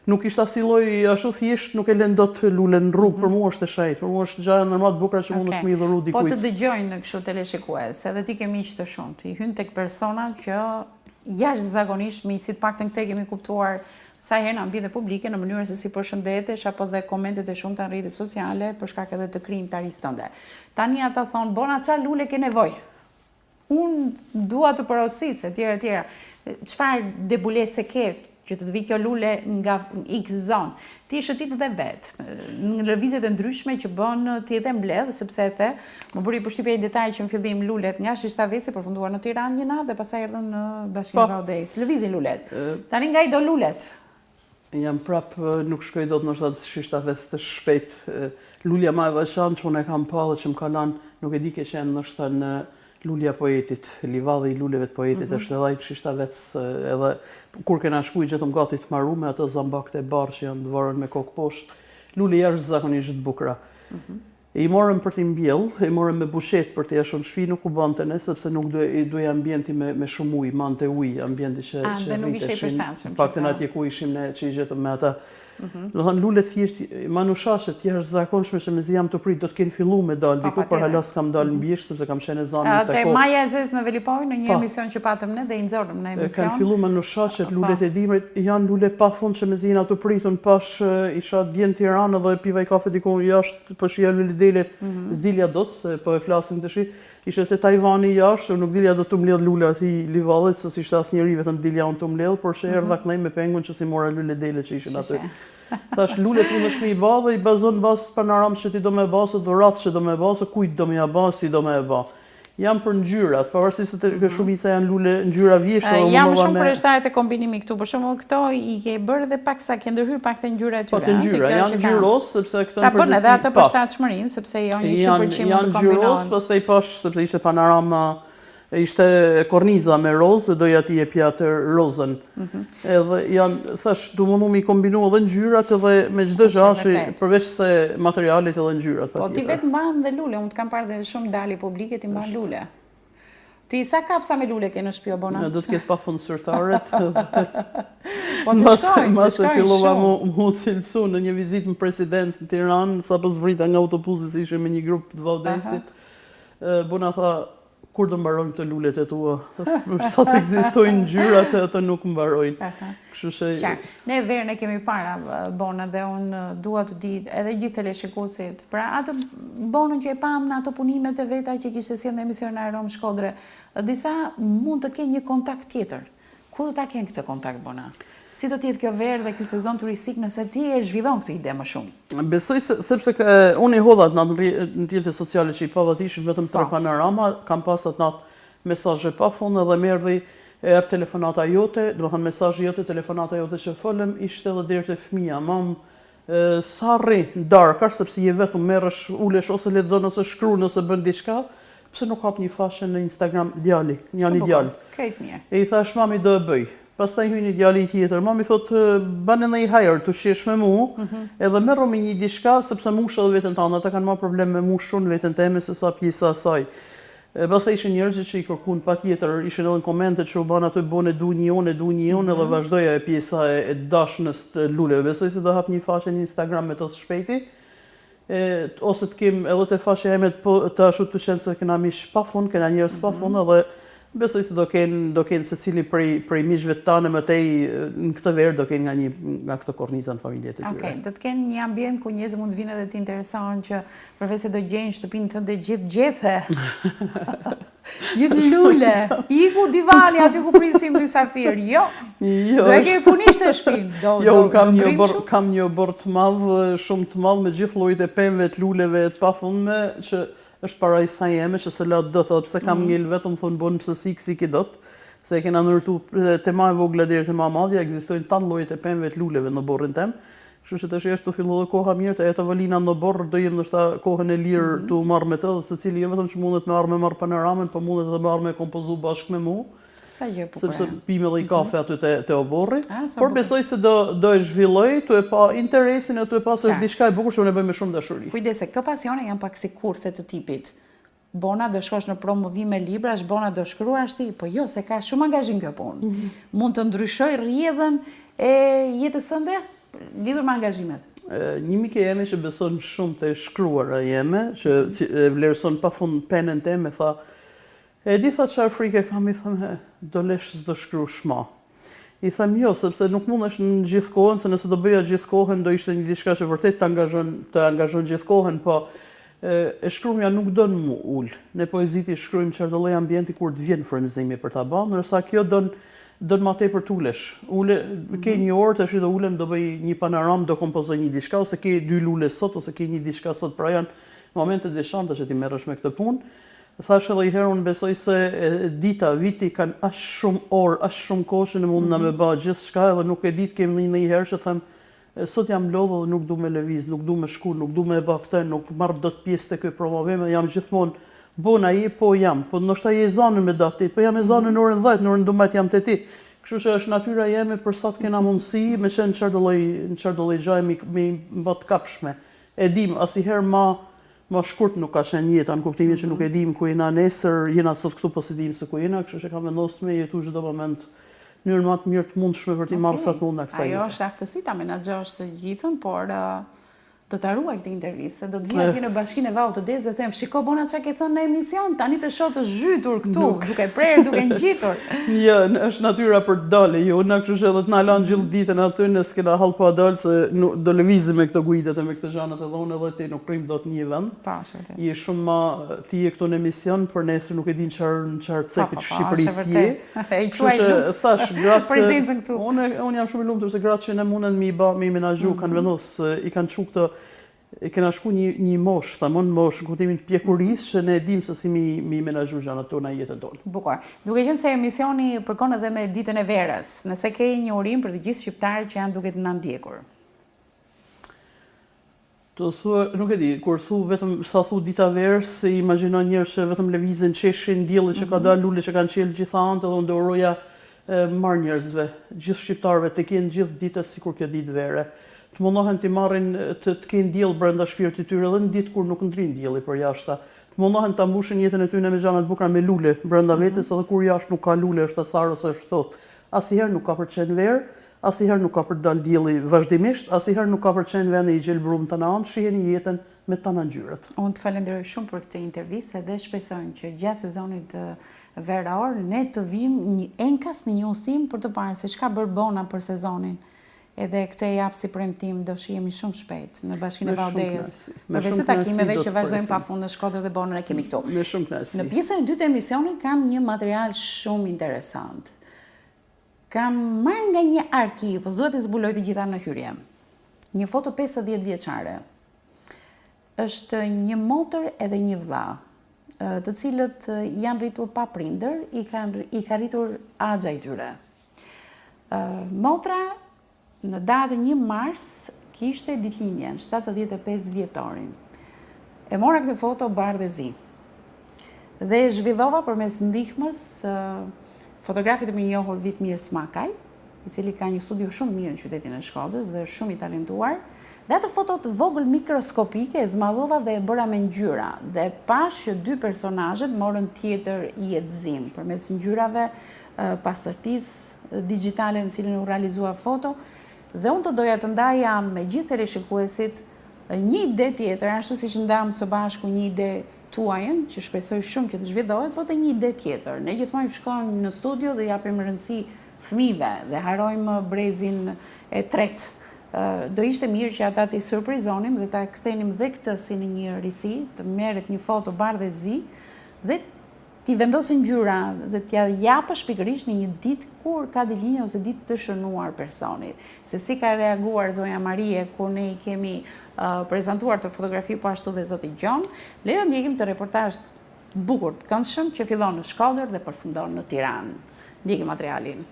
Nuk ishte asiloj ashtu thjesht, nuk e lën dot lule në rrugë, për mua është e shejtë, për mua është gjëja normal të bukura që mund të më i dhuru dikujt. Po të dëgjojnë në kështu teleshikues, edhe ti ke miq të shumtë, i hyn tek persona që jashtëzakonisht mi si të paktën këtë kemi kuptuar sa herë në ambiente publike në mënyrë se si përshëndetesh apo dhe komentet e shumta në rrjetet sociale për shkak edhe të krijimtarisë tënde. Tani ata thonë, "Bona ça lule ke nevojë." Unë dua të porosis etj etj. Çfarë debulese ke që të vi kjo lule nga X zonë. Ti shëtit dhe vetë, në lëvizjet e ndryshme që bën ti edhe mbledh, sepse e the, më bëri përshtypje një detaj që në fillim lulet nga Shishtaveci përfunduar në Tiranë një natë dhe pastaj erdhën në Bashkinë e Vaudejs. Lëvizin lulet. Tani nga i do lulet? Jam prap nuk shkoj dot në Shishtavec të shpejt. Lulja ma e veçantë që unë e kam pa dhe që më kalan, nuk e di ke qenë nështë në Lulja poetit, livadhe i luleve të poetit, është edhe i Shishtavec, edhe kur kena shku i gjetëm gati të marru me atë zambakt e barë që janë dëvarën me kokë poshtë, lule jashtëzakonisht të bukura. E i morëm për t'i mbjell, e i morëm me bushet për t'i ashon shpi, nuk u bante ne, sepse nuk duaj ambienti me shumë ujë, mante ujë, ambienti që rriteshin, pak të natje ku ishim ne që i gjetëm me ata. Do thënë lulet thjesht, manushashet jashtëzakonshme që mezi jam të prit, do të kenë fillu me dalë, diku për halas kam dalë në bjesht, sepse kam qenë e zanë në të kohë. Te Maja e Zez në Velipoj, në një emision që patëm ne dhe i nxorëm në emision. Kanë fillu manushashet, lulet e dimrit, janë lule pa fund që mezi jena të pritun, pash isha djenë Tiranë dhe piva i kafe diku jashtë, për shia lule delet, s'dilja dot, se po e flasim të shi, ishte te Tajvani jashtë, nuk dilja do të mbledh lule ati livadhet, se si ishte as njeri vetëm dilja unë të mbledh, por që erdha kënej me pengun që si mora lule dele që ishin aty. Thash lulet unë është me i ba dhe i bazon basë panoram që ti do me ba, se doratë që do me ba, se kujt do me ja ba, si do me e ba. Jam për ngjyrat, pavarësisht se të shumica janë lule ngjyra vjeshtë. Jam shumë për eshtaret e kombinimit këtu, për shembull këto i ke bërë dhe pak sa ke ndërhyr pak të ngjyra e tyre. Po të ngjyra, janë ngjyros, sepse këto në përgjithësi. Edhe ato për shtatshmërinë, sepse jo 100% të kombinohen. Janë ngjyros, pastaj pash sepse ishte panorama, ishte korniza me rozë, doja ti jepja atë rozën. Edhe janë, thash, du mundu mi kombinu edhe ngjyrat edhe me çdo gjë, përveç se materialit edhe ngjyrat. Po ti vetë mban dhe lule, unë të kam parë dhe shumë dali publike ti mban lule. Ti sa kapsa me lule ke në shtëpi o bona? Do të ketë pafund syrtaret. Po të shkojnë, Masë fillova mu cilësu në një vizitë në presidencë në Tiranë, sa për zvrita nga autobusi si ishe me një grupë të Vaudensit. Bona tha, kur do mbarojnë të lulet e tua? Sa të ekzistojnë ngjyrat e ato nuk mbarojnë. Ne verën e kemi para bona dhe unë dua të di edhe gjithë teleshikuesit. Pra atë bonën që e pam në ato punimet e veta që kishte sjellë në emisionin Aerom Shkodre, disa mund të kenë një kontakt tjetër. Ku do ta kenë këtë kontakt bona? Si do t'jetë kjo verë dhe kjo sezon turistik nëse ti e zhvillon këtë ide më shumë? Besoj sepse unë i hodha në rrjetet sociale që i pava të ishin vetëm 3 panorama, kam pasat natë mesazhe pa fund edhe merri e telefonata jote, do të thënë mesazhi jote, telefonata jote që folëm ishte edhe deri te fëmia, mam sa rri darkë, sepse je vetëm merresh, ulesh ose lexon ose shkruan ose bën diçka, pse nuk hap një fashë në Instagram djali, një djalë. Krejt mirë. E i thash mami do e bëj. Pastaj hyn djali tjetër, mami thotë bën edhe i hajër të shesh me mu, edhe merro me një diçka sepse musha dhe veten tënde, ata kanë më problem me mushun veten teme se sa pjesa e saj. Pastaj ishin njerëz që i kërkuan patjetër, ishin edhe në komente që u bën aty bone du një unë edhe vazhdoja e pjesa e dashnës të luleve. Besoj se do hap një faqe në Instagram me të shpejti. Ose të kem edhe të faqe eme të ashtu të qenë se kena mish pa fund, kena njerëz pa fund edhe besoj se do kenë secili prej miqve të tanë më tej në këtë verë do kenë nga këto korniza në familjet e tyre. Okej, do të kenë një ambient ku njerëzit mund të vinë edhe të interesohen që përveç se do gjejnë shtëpinë tënde gjithë gjethe. Gjithë lule, iku divani aty ku prisim mysafir. Jo. Do e ke punisht e shtëpinë. Jo, kam një obor të madh, shumë të madh me gjithë llojet e pemëve, të luleve, të pafundme që është para i sa jeme që se latë dot, edhe pse kam ngel vetëm thonë bon pësësi kësi ki dot, se e kena nërtu te ma e vogla deri te ma madhja, ekzistojnë tanë llojet e pemëve të luleve në borrin tem, kështu që tash është të fillo dhe koha mirë, të jetë Valina në borr, do jem ndoshta kohën e lirë të marr me të, secili jo vetëm që mundet me marr panoramën, po mundet edhe me marr me kompozu bashkë me mu. Sepse pime dhe i kafe aty te oborri, por besoj se do e zhvilloj, të e pa interesin e të e pa se është diçka e bukur që unë e bëj me shumë dashuri. Kujdese, këto pasione janë pak si kurthe të tipit. Bona do shkosh në promovime librash, bona do shkruash ti, po jo, se ka shumë angazhim kjo punë. Mund të ndryshoj rrjedhën e jetës sënde, lidhur me angazhimet. Një mike jeme që beson shumë të shkruara jeme, që vlerëson pafund penën teme, tha, e di tha çfarë frike kam, i thëmë, do lesh s'do shkru shma. I thëmë jo, sepse nuk mund është në gjithë kohën, se nëse do bëja gjithë kohën, do ishte një diçka që vërtet të angazhon gjithë kohën, po e shkrumja nuk do në mu ullë. Ne poeziti shkrujmë çfarë do lloj ambienti kur të vjen frymëzimi për ta bërë, ndërsa kjo do ma tepër t'ulesh. Ke një orë të shi do ulem, do bëj një panoram, do kompozoj një diçka, ose ke 2 lule sot, ose ke një diçka sot, pra janë momentet veçanta që ti merresh me këtë punë. Thash edhe i herë unë besoj se dita, viti kanë ashtë shumë orë, ashtë shumë kohë që në mund në me ba gjithë shka, edhe nuk e ditë kemi një herë që them, sot jam lodhë dhe nuk du me lëviz, nuk du me shku, nuk du me ba këtë, nuk marrë do të pjesë të këj promovime, jam gjithmonë, bona i, po jam, po nështë a je zanën me datit, po jam e zanën në orën 10, në orën 12 jam të ti. Kështu që është natyra jeme për sa të kena mundësi, me që në qërë do lejgjaj mi mba të kapshme. E dim, asiher ma shkurt nuk ka qenë jeta, në kuptimin që nuk e dim ku jena nesër, jena sot këtu po si dim se ku jena, kështu që kam vendosur me jetu çdo moment në mënyrë më të mirë të mundshme për të marrë sa të mund nga kësaj. Ajo është aftësi ta menaxhosh të gjithën, por do ta ruaj këtë intervistë, do të vi atje në Bashkinë e Vaut të Desë dhe them, shiko bona çka ke thënë në emision, tani të shoh të zhytur këtu, duke prerë, duke ngjitur. Jo, është natyra për të dalë, jo, na kështu që edhe të na lanë gjithë ditën aty, ne s'kena hall pa dalë se do lëvizim me këto guidet e me këto gjanat edhe unë edhe ti nuk rrim dot në një vend. Pashë. Je shumë ma ti je këtu në emision, por nesër nuk e din çfarë cekit Shqipërisë je. E quaj luks. Thash gratë prezencën këtu. Unë jam shumë i lumtur se gratë që ne munden mi menaxhu kanë vendosur, i kanë çu këtë e kena shku një mosh, thamon mosh, në kuptimin pjekurisë që ne dim se si mi menaxhu gjanat tona jetën tonë. Bukur. Duke qenë se emisioni përkon edhe me ditën e verës, nëse ke një urim për të gjithë shqiptarët që janë duke të na ndjekur. Të thua, nuk e di, kur vetëm sa thu dita verës, imagjino njerëz që vetëm lëvizin, qeshin dielli që ka dalë lule që kanë qelë gjithë anët edhe unë do uroja marr njerëzve, gjithë shqiptarëve të kenë gjithë ditët sikur kjo ditë vere. Të mundohen të marrin të kenë diell brenda shpirtit të tyre edhe në ditë kur nuk ndrin dielli për jashta. Të mundohen ta mbushin jetën e tyre me gjëra të bukura me lule brenda vetes edhe kur jashtë nuk ka lule, është asar ose është ftohtë. Asnjëherë nuk ka për të qenë verë, asnjëherë nuk ka për të dalë dielli vazhdimisht, asnjëherë nuk ka për të qenë vendi i gjelbrum të anë, shiheni jetën me të ngjyrat. Unë të falenderoj shumë për këtë intervistë dhe shpresoj që gjatë sezonit veror ne të vim një enkas në një udhim për të parë se çka bër bona për sezonin. Edhe këtë e jap si premtim, do shihemi shumë shpejt në Bashkinë e Valdejës. Përveç takimeve që vazhdojmë pafund në Shkodër dhe Bonën e kemi këtu. Me shumë kënaqësi. Në pjesën e dytë të emisionit kam një material shumë interesant. Kam marrë nga një arkiv, po duhet të zbuloj të gjitha në hyrje. Një foto 50 vjeçare. Është një motër edhe një vlla, të cilët janë rritur pa prindër, i ka rritur axha i tyre. Motra në datën 1 mars kishte ditëlindjen, 75 vjetorin. E mora këtë foto bardhë e zi. Dhe e zhvillova përmes ndihmës fotografit të mirënjohur Vitmir Smakaj, i cili ka një studio shumë mirë në qytetin e Shkodrës dhe është shumë i talentuar. Dhe atë foto të vogël mikroskopike e zmadhova dhe e bëra me ngjyra dhe pash që dy personazhet morën tjetër i jetëzim përmes ngjyrave, pastërtisë digjitale në cilën u realizua foto. Dhe unë të doja të ndaja me gjithë teleshikuesit një ide tjetër, ashtu siç ndam së bashku një ide tuajën, që shpresoj shumë që të zhvillohet, po dhe një ide tjetër. Ne gjithmonë shkojmë në studio dhe japim rëndësi fëmijëve dhe harojmë brezin e tretë. Do ishte mirë që ata t'i surprizonim dhe ta kthenim dhe këtë si në një risi, të merret një foto bardhë e zi dhe t'i vendosin ngjyra dhe t'ja japësh pikërisht në një ditë kur ka dilinje ose ditë të shënuar personit. Se si ka reaguar zonja Marie kur ne i kemi prezantuar të fotografi, po ashtu dhe zoti Gjon, le të ndjekim të reportazh bukur të këndshëm që fillon në Shkodër dhe përfundon në Tiranë. Ndjekim materialin.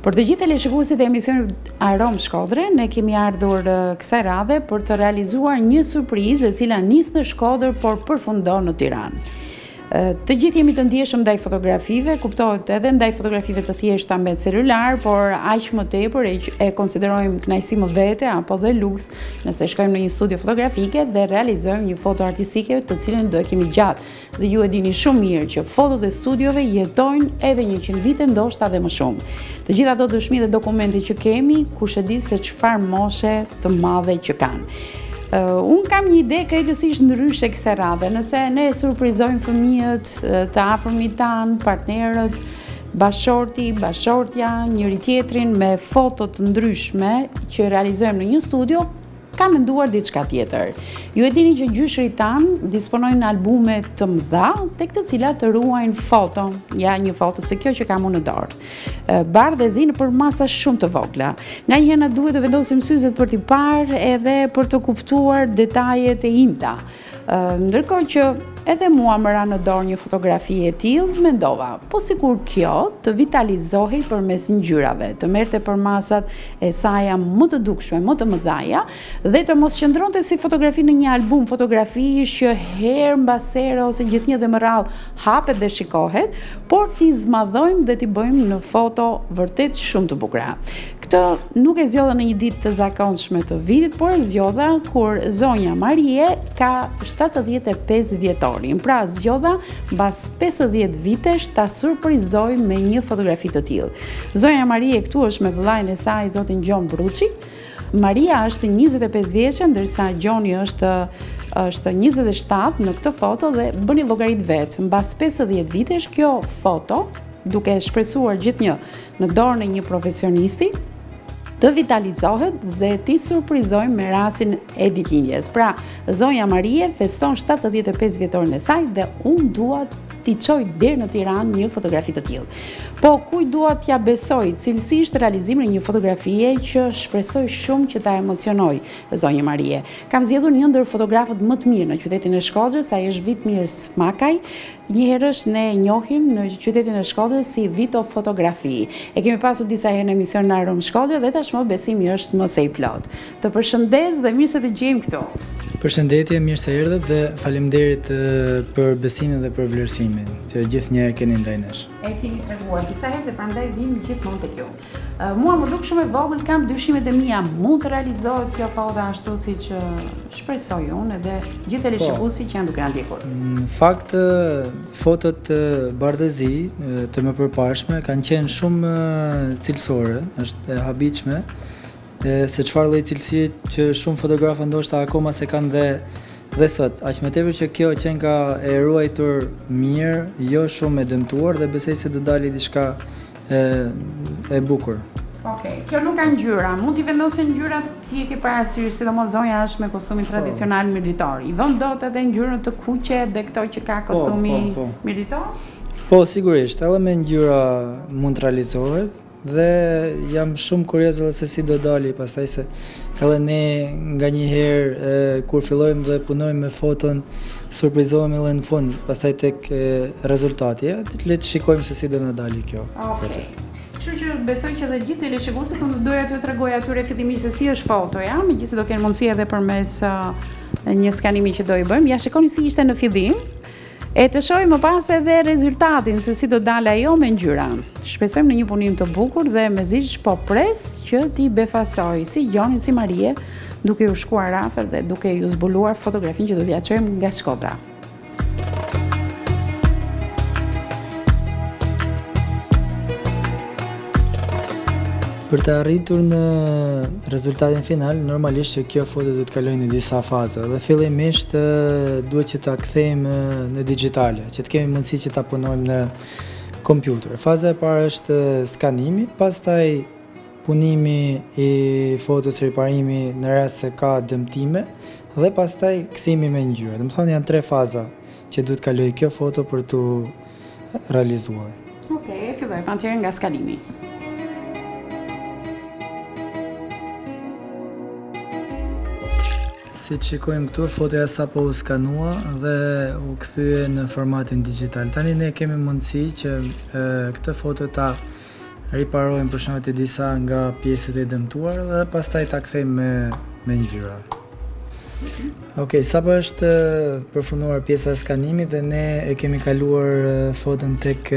Për të gjithë teleshikuesit e emisionit Arom Shkodre, ne kemi ardhur kësaj radhe për të realizuar një surprizë e cila nis në Shkodër por përfundon në Tiranë. Të gjithë jemi të ndjeshëm ndaj fotografive, kuptohet edhe ndaj fotografive të thjeshta me celular, por aq më tepër e konsiderojmë kënaqësi më vete apo dhe luks nëse shkojmë në një studio fotografike dhe realizojmë një foto artistike të cilën do e kemi gjatë. Dhe ju e dini shumë mirë që fotot e studiove jetojnë edhe 100 vite, ndoshta edhe më shumë. Të gjitha ato dëshmi dhe dokumenti që kemi, kush e di se çfarë moshe të madhe që kanë. Unë kam një ide krejtësisht ndryshe kësaj radhe, nëse ne surprizojmë fëmijët, të afërmit tanë, partnerët, bashorti, bashortja, njëri tjetrin me foto të ndryshme që realizojmë në një studio, ka menduar diçka tjetër. Ju e dini që gjyshrit tanë disponojnë albume të mëdha, tek të cilat të ruajnë foto, ja një foto se kjo që kam unë në dorë. Bardhë e zi në për masa shumë të vogla. Nga njëherë na duhet të vendosim syzet për t'i parë edhe për të kuptuar detajet e imta. Ndërkohë që edhe mua më ra në dorë një fotografi e tillë, mendova, po sikur kjo të vitalizohej përmes ngjyrave, të merrte për masat e saj më të dukshme, më të mëdha dhe të mos qëndronte si fotografi në një album fotografish që herë mbas here ose gjithnjë dhe më radh hapet dhe shikohet, por t'i zmadhojmë dhe t'i bëjmë në foto vërtet shumë të bukura. Këtë nuk e zgjodha në një ditë të zakonshme të vitit, por e zgjodha kur zonja Marie ka 75 vjetorin. Pra zgjodha mbas 50 vitesh ta surprizoj me një fotografi të tillë. Zonja Marie këtu është me vëllain e saj, zotin Gjon Bruçi. Maria është 25 vjeçe, ndërsa Gjoni është 27 në këtë foto dhe bëni llogarit vetë. Mbas 50 vitesh kjo foto, duke shpresuar gjithnjë në dorën e një profesionisti, të vitalizohet dhe t'i surprizojmë me rastin e ditëlindjes. Pra, zonja Marie feston 75 vjetorin e saj dhe unë dua t'i çoj deri në Tiranë një fotografi të tillë. Po kuj dua t'ja besoj cilësisht realizimin e një fotografie që shpresoj shumë që ta emocionoj zonjë Marie. Kam zgjedhur një ndër fotografët më të mirë në qytetin e Shkodrës, ai është Vitmir Smakaj. Njëherësh ne e njohim në qytetin e Shkodrës si Vito Fotografi. E kemi pasur disa herë në emision në Arom Shkodrë dhe tashmë besimi është më së i plot. Të përshëndes dhe mirë se të gjejmë këtu. Përshëndetje, mirë se erdhët dhe faleminderit për besimin dhe për vlerësimin që gjithnjë e keni ndaj nesh. E keni treguar disa herë dhe prandaj vim gjithmonë tek ju. Mua më duk shumë e vogël, kam dyshimet e mia, mund të realizohet kjo foto ashtu siç shpresoj unë edhe gjithë teleshikuesit që janë duke na ndjekur. Në fakt, fotot bardhëzi të më përparshme kanë qenë shumë cilësore, është e habitshme. Se çfarë lloj cilësie që shumë fotografa ndoshta akoma se kanë dhe sot. Aq më tepër që kjo qenë ka e ruajtur mirë, jo shumë e dëmtuar dhe besoj se do dalë diçka e bukur. Okej, kjo nuk ka ngjyra, mund t'i vendosin ngjyrat ti e ke parasysh, sidomos zonja është me kostumin tradicional militar. I vën dot edhe ngjyrën të kuqe dhe këto që ka kostumi militar? Po, sigurisht, edhe me ngjyra mund të realizohet dhe jam shumë kurioz edhe se si do dali, pastaj se edhe ne nga një herë kur fillojmë dhe punojmë me foton, surprizohemi edhe në fund, pastaj tek rezultati. Le të shikojmë se si do na dali kjo. Okej. Kështu që besoj që dhe gjithë teleshikuesit do doja t'ju tregoj atyre fillimisht se si është fotoja, megjithëse do kenë mundësi edhe përmes një skanimi që do i bëjmë. Ja shikoni si ishte në fillim. E të shohim më pas edhe rezultatin se si do dalë ajo me ngjyra. Shpresojmë në një punim të bukur dhe mezisht po pres që ti befasoj si Gjoni si Marie, duke u shkuar afër dhe duke ju zbuluar fotografinë që do t'ja çojmë nga Shkodra. Për të arritur në rezultatin final, normalisht që kjo foto do të kalojë në disa faza dhe fillimisht duhet që ta kthejmë në digjitale, që të kemi mundësi që ta punojmë në kompjuter. Faza e parë është skanimi, pastaj punimi i fotos, riparimi në rast se ka dëmtime dhe pastaj kthimi me ngjyrë. Do të thonë janë 3 faza që duhet kalojë kjo foto për tu realizuar. Okej, fillojmë atëherë nga skanimi. Si që shikojmë këtu, fotoja sapo u skanua dhe u kthye në formatin digital. Tani ne kemi mundësi që këtë foto ta riparojmë për shembull të disa nga pjesët e dëmtuara dhe pastaj ta kthejmë me ngjyra. Okej, sapo është përfunduar pjesa e skanimit dhe ne e kemi kaluar foton tek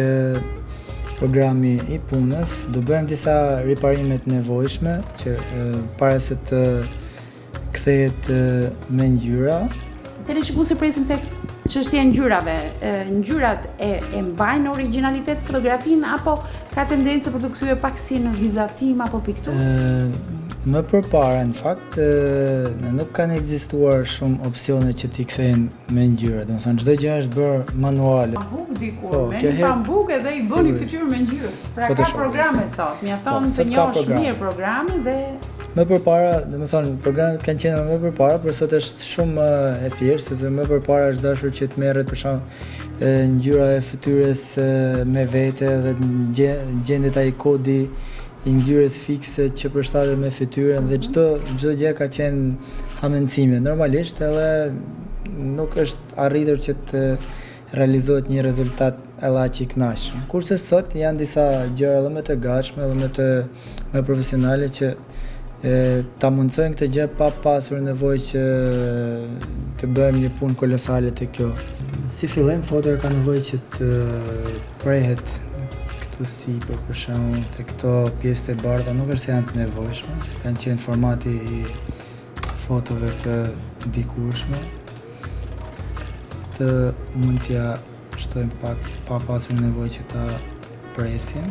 programi i punës. Do bëjmë disa riparime të nevojshme që para se të kthehet me ngjyra. Teleshikuesi presin tek çështja e ngjyrave. Ngjyrat e mbajnë origjinalitet fotografinë apo ka tendencë për të kthyer pak si në vizatim apo pikturë? Më përpara në fakt nuk kanë ekzistuar shumë opsione që t'i kthejnë me ngjyra. Do të thonë çdo gjë është bërë manuale. Pambuk dikur, merrni pambuk edhe i bëni fytyrë me ngjyrë. Pra ka programe sot, mjafton të njohësh mirë programin dhe më përpara, do të thonë, programet kanë qenë më përpara, por sot është shumë e thjeshtë, sepse më përpara është dashur që të merret për shembull ngjyra e fytyrës me vete dhe gjendet ai kodi i ngjyrës fikse që përshtatet me fytyrën dhe çdo gjë ka qenë hamendësime. Normalisht edhe nuk është arritur që të realizohet një rezultat edhe aq i kënaqshëm. Kurse sot janë disa gjëra edhe më të gatshme, edhe më profesionale që ta mundsojnë këtë gjë pa pasur nevojë që të bëjmë një punë kolosale te kjo. Si fillim, fotoja ka nevojë që të prehet këtu sipër, për shembull, te këto pjesë të bardha, nuk është se janë të nevojshme, kanë qenë formati i fotove të dikurshme, të mund t'ja shtojmë pak pa pasur nevojë që ta presim.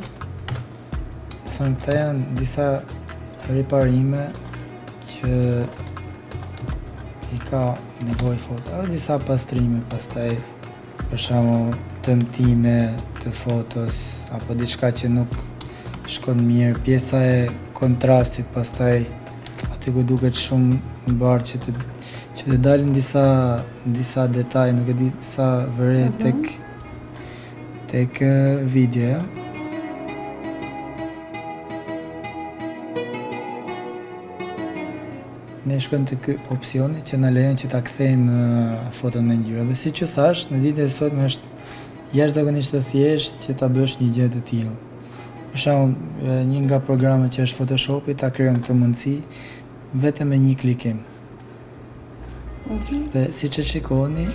Thonë, këta janë disa riparime që i ka nevojë foto, edhe disa pastrime pastaj, për shembull dëmtime të fotos apo diçka që nuk shkon mirë, pjesa e kontrastit pastaj aty ku duket shumë bardhë që të dalin disa detaje, nuk e di sa vëre tek videoja. Ne shkojmë të ky opsioni që na lejon që ta kthejmë foton me ngjyrë. Dhe siç u thash, në ditën e sotme është jashtëzakonisht e thjeshtë që ta bësh një gjë të tillë. Për shembull, një nga programet që është Photoshopi ta krijon këtë mundësi vetëm me një klikim. Dhe siç e shikoni,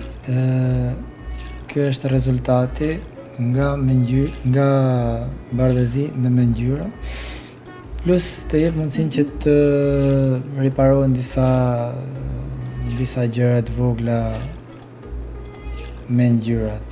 ky është rezultati nga bardhëzi në me ngjyra. Plus të jep mundësinë që të riparohen disa gjëra të vogla me ngjyrat.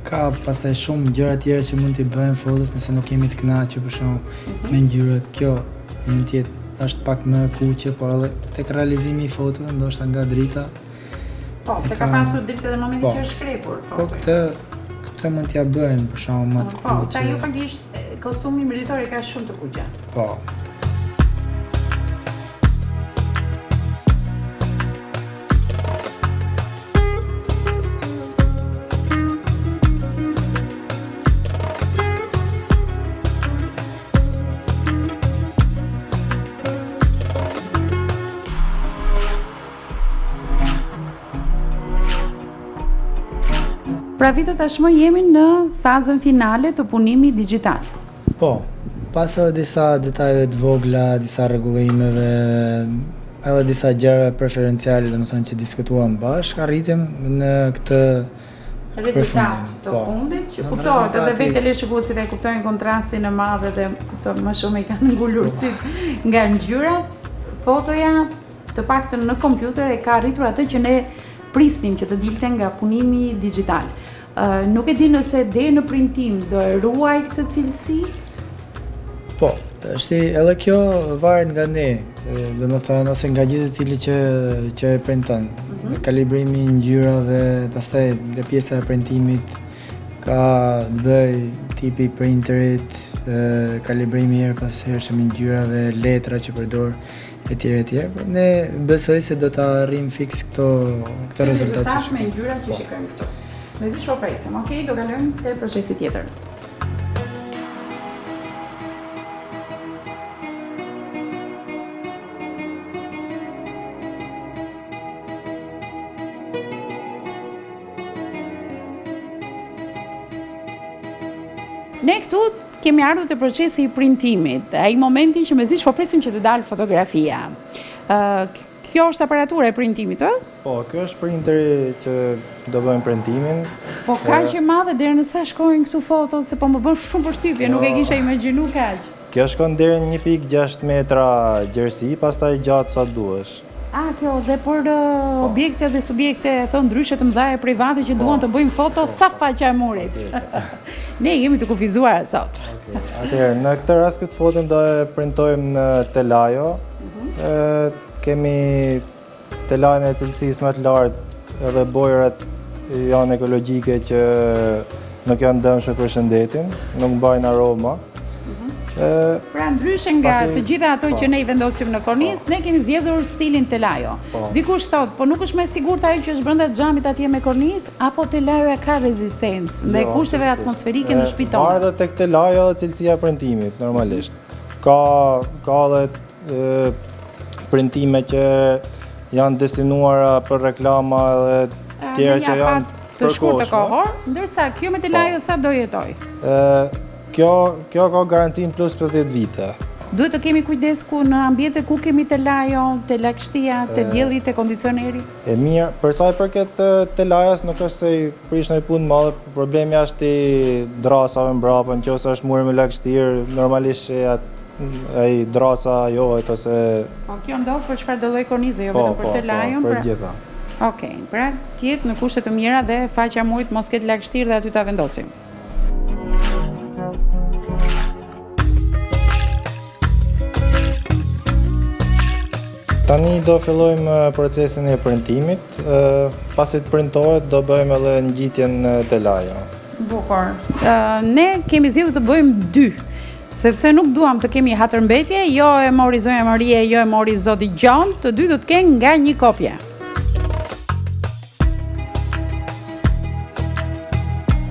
Ka pastaj shumë gjëra tjera që mund t'i bëjmë fotos nëse nuk jemi të kënaqur për shembull me ngjyrat. Kjo mund të jetë është pak më e kuqe, por edhe tek realizimi i fotove ndoshta nga drita. Po, se ka pasur dritë edhe në momentin që është shkrepur fotoja. Po Këta mund t'ja bëjmë për shkak më të Po, sa ju faktikisht kostumi militar ka shumë të kuqe. Po. Pra Vito, tashmë jemi në fazën finale të punimit digjital. Po, pas edhe disa detajeve të vogla, disa rregullimeve, edhe disa gjëra preferenciale, domethënë që diskutuam bashkë, arritëm në këtë Rezultat të Po. fundit, që Në kuptohet edhe rezultati- vetë teleshikuesit e kuptojnë kontrastin e madh dhe kuptojnë më shumë i kanë ngulur syt nga ngjyrat. Fotoja, të paktën në kompjuter, e ka arritur atë që ne prisnim që të dilte nga punimi digjital. Nuk e di nëse deri në printim do e ruaj këtë cilësi. Po, është edhe kjo varet nga ne, domethënë ose nga gjithë cili që e printon. Kalibrimi i ngjyrave, pastaj dhe pjesa e printimit ka të bëj tipi i printerit, kalibrimi herë pas hershëm i ngjyrave, letra që përdor etj etj. Ne besoj se do ta arrijmë fiks këto rezultate. Rezultat me ngjyrat që shikojmë këtu. Mezi po presim. Okej, do kalojmë te procesi tjetër. Ne këtu kemi ardhur te procesi i printimit, ai momenti që mezi po presim që të dalë fotografia. Kjo është aparatura e printimit, ë? Po, kjo është printeri që do bëjmë printimin. Po kaq e madhe deri në sa shkojnë këtu fotot, se po më bën shumë përshtypje, nuk e kisha imagjinuar kaq. Kjo shkon deri në 1.6 metra gjerësi, pastaj gjatë sa duhesh. Kjo dhe për objekte dhe subjekte thon ndryshe të mëdha private që duan të bëjmë foto sa faqja e murit. Ne jemi të kufizuar sot. Atëherë, në këtë rast këtë foton do e printojmë në telajo. Kemi telajën e cilësisë më të lartë edhe bojrat janë ekologjike që nuk janë dëmshme për shëndetin, nuk mbajnë aroma. Pra ndryshe nga të gjitha ato që ne i vendosim në kornizë, ne kemi zgjedhur stilin telajo. Dikush thot, po nuk është më e sigurt ajo që është brenda xhamit atje me kornizë, apo telajoja ka rezistencë ndaj kushteve atmosferike në shtëpinë tonë? Varet tek telaja dhe cilësia e printimit normalisht. Ka edhe printime që janë destinuara për reklama dhe tjera që janë të shkurtë kohor, ndërsa kjo me telajo sa do jetoj? Kjo ka garancinë plus 50 vite. Duhet të kemi kujdes ku në ambiente ku kemi telajo, te lagështia, te dielli, te kondicioneri? E mirë, për sa i përket telajas nuk është se i prish ndonjë punë madhe, problemi është i drasave mbrapa, nëse është muri me lagështirë, normalisht ai drasa johet ose kjo ndodh për çfarë do lloj kornize, jo vetëm për telajon, për gjitha. Okej, pra të jetë në kushte të mira dhe faqja e murit mos ketë lagështirë dhe aty ta vendosim. Tani do fillojmë procesin e printimit. Pasi të printohet, do bëjmë edhe ngjitjen telajo. Bukur. Ne kemi zgjedhur të bëjmë 2, sepse nuk duam të kemi hatërmbetje, jo e mori zonja Marie, jo e mori zoti Gjon, të dy do të kenë nga një kopje.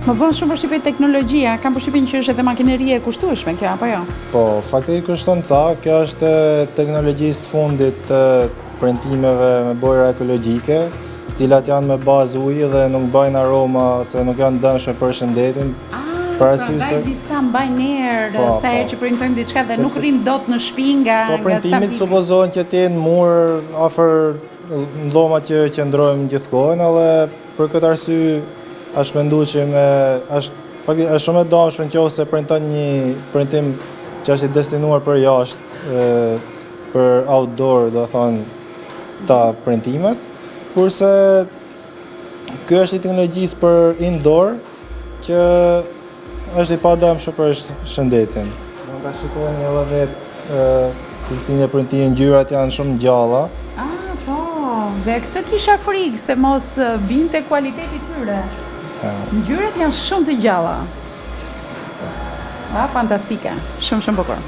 Më bën shumë përshtypje teknologjia, kam përshtypjen që është edhe makinerie e kushtueshme kjo, apo jo? Po, faktikisht kushton ca, kjo është teknologjisë të fundit të printimeve me bojra ekologjike, cilat janë me bazë uji dhe nuk bajnë aroma ose nuk janë dëmshme për shëndetin. Prandaj disa mbajnë erë sa herë që printojmë diçka dhe nuk rrim dot në shtëpi nga stabili. Po printimit supozohen që të jenë mur afër dhomat që qëndrojmë gjithkohën, edhe për këtë arsye është menduar që është shumë e dëmshme nëse printon një printim që është i destinuar për jashtë, për outdoor, do thonë këta printimet, kurse ky është i teknologjisë për indoor që është i padëmshëm për shëndetin. Mund ta shikoni edhe vetë cilësinë e printimit, ngjyrat janë shumë gjalla. Po, dhe këtë kisha frikë se mos binte kualiteti tyre. Ngjyrat janë shumë të gjalla. Fantastike, shumë bukur.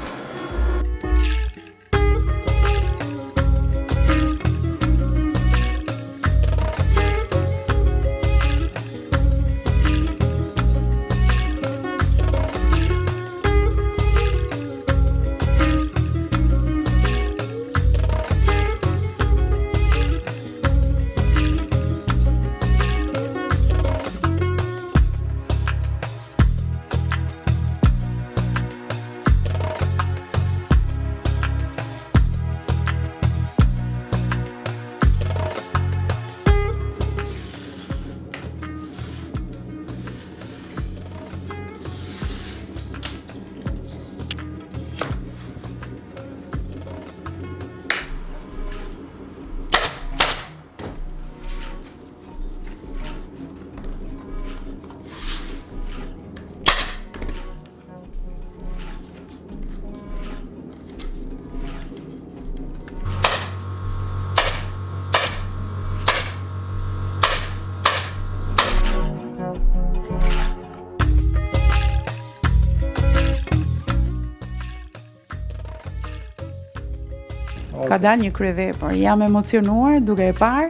Ka dalë një kryevepër. Jam emocionuar duke e parë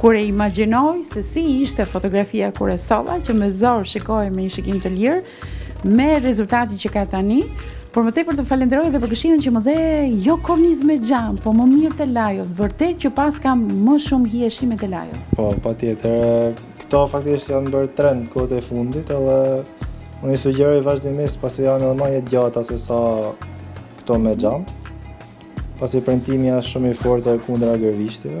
kur e imagjinoj se si ishte fotografia kur e solla, që me zor shikoj me një shikim të lirë, me rezultatin që ka tani, por më tepër të falenderoj edhe për këshillin që më dhe jo kornizë me xham, po më mirë te lajot. Vërtet që pas kam më shumë hijeshi me te lajot. Po, patjetër. Këto faktikisht janë bërë trend kohët e fundit, edhe unë i sugjeroj vazhdimisht pasi janë edhe më të gjata se sa këto me xham. Pasi printimi është shumë i fortë kundër gërvishtive.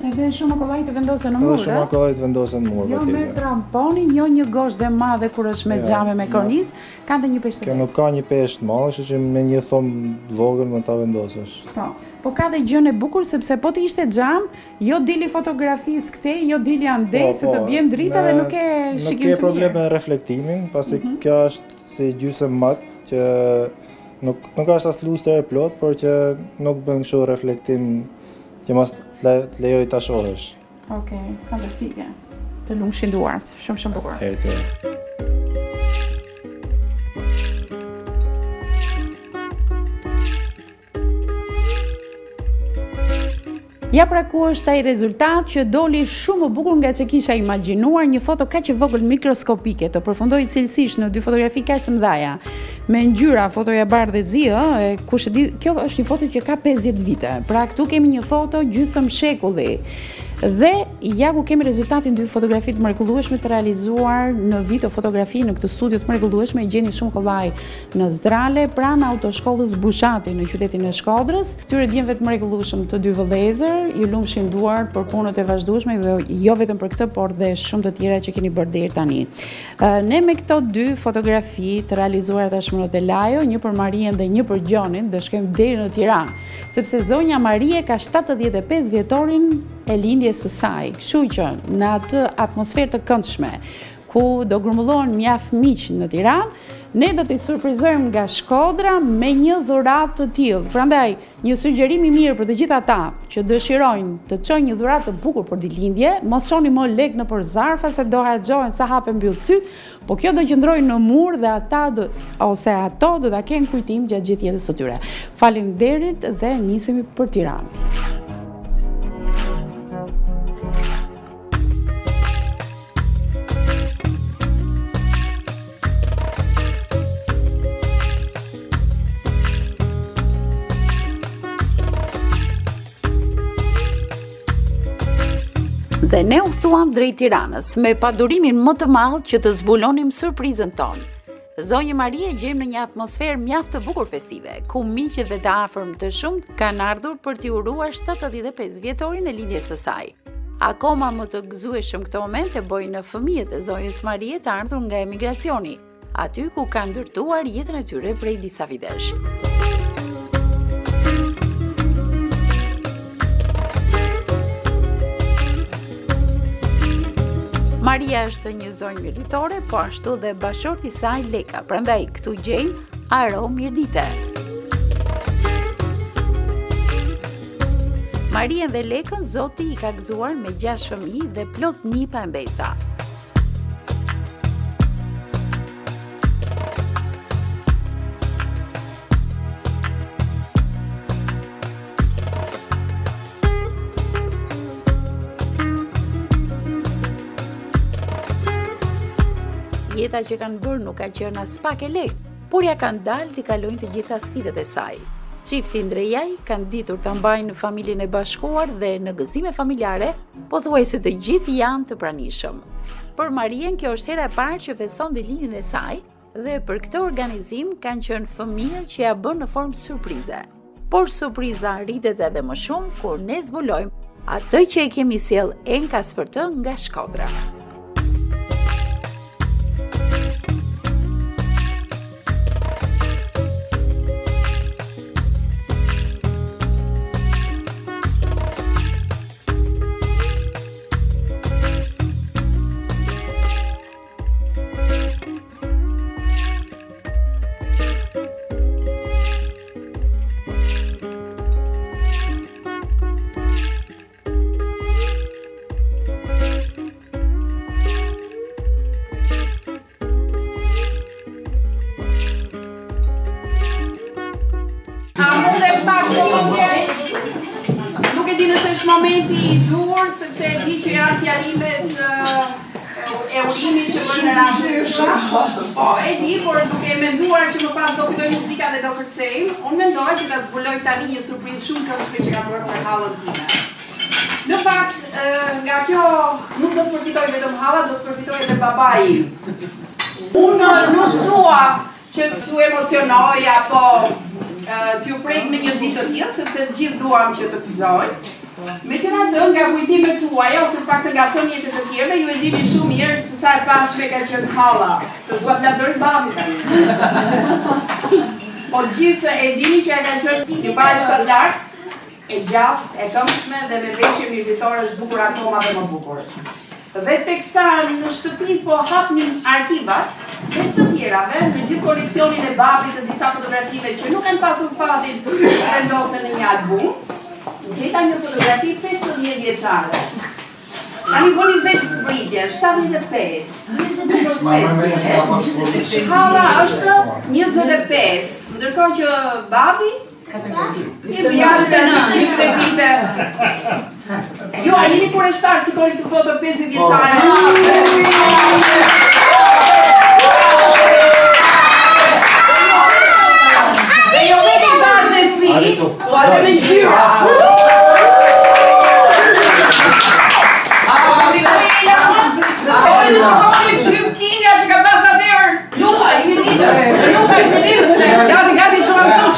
Edhe shumë kollaj të vendosen në mur, Edhe shumë kollaj të vendosen në mur, jo me tramponin, jo një gozhë dhe madhe kur është me xhame me kornizë, kanë dhe një peshë të Kjo nuk ka një peshë të madhe, kështu që me një thomë të vogël mund ta vendosësh. Po ka dhe gjën e bukur sepse po të ishte xham, jo dili fotografisë këtej, jo dili ande se të bjen drita dhe nuk e shikim të mirë. Nuk ke problem me reflektimin, pasi kjo është si gjysmë mat që nuk është as lustër e plot, por që nuk bën kështu reflektim që mos të lejoj ta shohësh. Okej, fantastike. Të lumshin duart, shumë bukur. Herë tjetër. Ja pra ku është ai rezultat që doli shumë më bukur nga që kisha imagjinuar, një foto kaq e vogël mikroskopike, të përfundoi cilësisht në dy fotografi kaq të mëdha. Me ngjyra, fotoja bardhë dhe zi, kush e di, kjo është një foto që ka 50 vite. Pra këtu kemi një foto gjysmë shekulli. Dhe ja ku kemi rezultatin dy fotografi të mrekullueshme të realizuar në video fotografi në këtë studio të mrekullueshme, e gjeni shumë kollaj në Zdrale, pranë autoshkollës Bushati në qytetin e Shkodrës. Këtyre djemve të mrekullueshëm të dy vëllezër, ju lumshin duart për punët e vazhdueshme dhe jo vetëm për këtë, por dhe shumë të tjera që keni bërë deri tani. Ne me këto dy fotografi të realizuar tashmë në Telajo, një për Marien dhe një për Gjonin, do shkojmë deri në Tiranë, sepse zonja Marie ka 75 vjetorin e lindjes së saj, kështu që në atë atmosferë të këndshme, ku do grumbullohen mjaft miq në Tiranë, ne do t'i surprizojmë nga Shkodra me një dhuratë të tillë. Prandaj, një sugjerim i mirë për të gjithë ata që dëshirojnë të çojnë një dhuratë të bukur për ditëlindje, mos shoni më lek nëpër zarfa se do harxhohen sa hapen mbyll syt, po kjo do qëndrojë në mur dhe ato do ta kenë kujtim gjatë gjithë jetës së tyre. Faleminderit dhe nisemi për Tiranë. Dhe ne u thuam drejt Tiranës, me padurimin më të madh që të zbulonim surprizën tonë. Zonjë Marie gjejmë në një atmosferë mjaft të bukur festive, ku miqët dhe të afërm të shumt kanë ardhur për t'i uruar 75 vjetorin e lindjes së saj. Akoma më të gëzueshëm këtë moment e bojnë fëmijët e zonjës Marie të ardhur nga emigracioni, aty ku kanë ndërtuar jetën e tyre prej disa vitesh. Maria është një zonjë mirditore, po ashtu dhe bashorti i saj Leka, prandaj këtu gjejmë aromë mirdite. Marien dhe Lekën Zoti i ka gëzuar me 6 fëmijë dhe plot nipa e mbesa. jeta që kanë bërë nuk ka qenë as pak e lehtë, por ja kanë dalë t'i kalojnë të gjitha sfidat e saj. Çifti Ndrejaj kanë ditur ta mbajnë familjen e bashkuar dhe në gëzime familjare, pothuajse të gjithë janë të pranishëm. Për Marien kjo është hera e parë që feston ditëlindjen e saj dhe për këtë organizim kanë qenë fëmijë që ja bën në formë surprize. Por surpriza rritet edhe më shumë kur ne zbulojmë atë që e kemi sjell enkas për të nga Shkodra. Nuk e di nëse është momenti I dur, sepse e di që janë fjalimet e urimit që bërë në rastë. Po, e di, por duke menduar që më pas do filloj muzika dhe do kërcejmë, unë mendoj që ta zbuloj tani një surprizë shumë këndshme që ka bërë për hallën time. Në fakt, nga kjo nuk do të përfitoj vetëm halla, do të përfitoj edhe babai. Unë nuk dua që t'u emocionoj apo t'ju prek në një ditë të tillë, sepse të gjithë duam që të fëzojnë. Megjithatë, nga kujtimet tuaja ose paktë nga thënjet e të tjerëve, ju e dini shumë mirë se sa e pashme ka qenë halla, se dua të lavdëroj babin tani. Po gjithë e dini që e ka qenë një bashkë të lartë, e gjatë, e këmbshme dhe me veshje mirëditore është bukur akoma dhe më bukur. Dhe teksa në shtëpi po hapnin arkivat, dhe së tjerave, në gjithë koleksionin e babit të disa fotografive që nuk kanë pasur fatin të vendosen në një album, gjeta një fotografi 50 vjeçare. Tani bëni vetë zbritje, 75, 25, halla është 25, ndërkohë që babi, 20 vite. Jo, a jeni kureshtar që koni të foto 50 vjeçare? Dhe jo me një barë me si, po atë me gjyra. Në që koni ty kinga që ka pas atërë. Luha, I me ditës. Gati që më suq.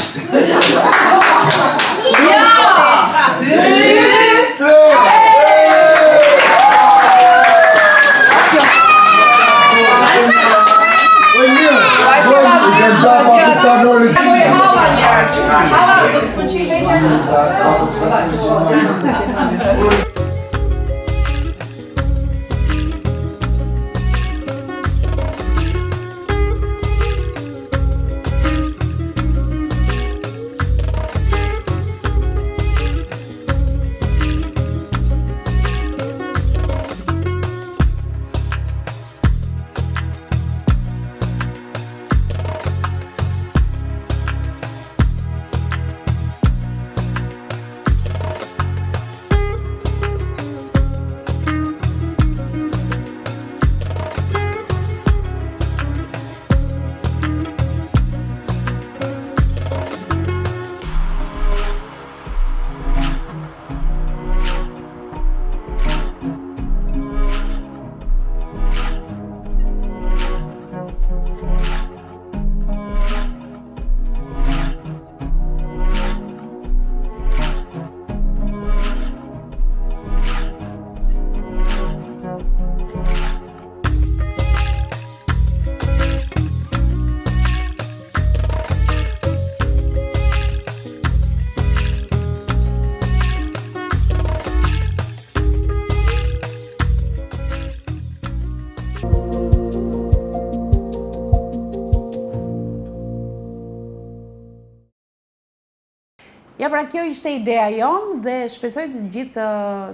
Ja, pra kjo ishte ideja jonë dhe shpresoj të gjithë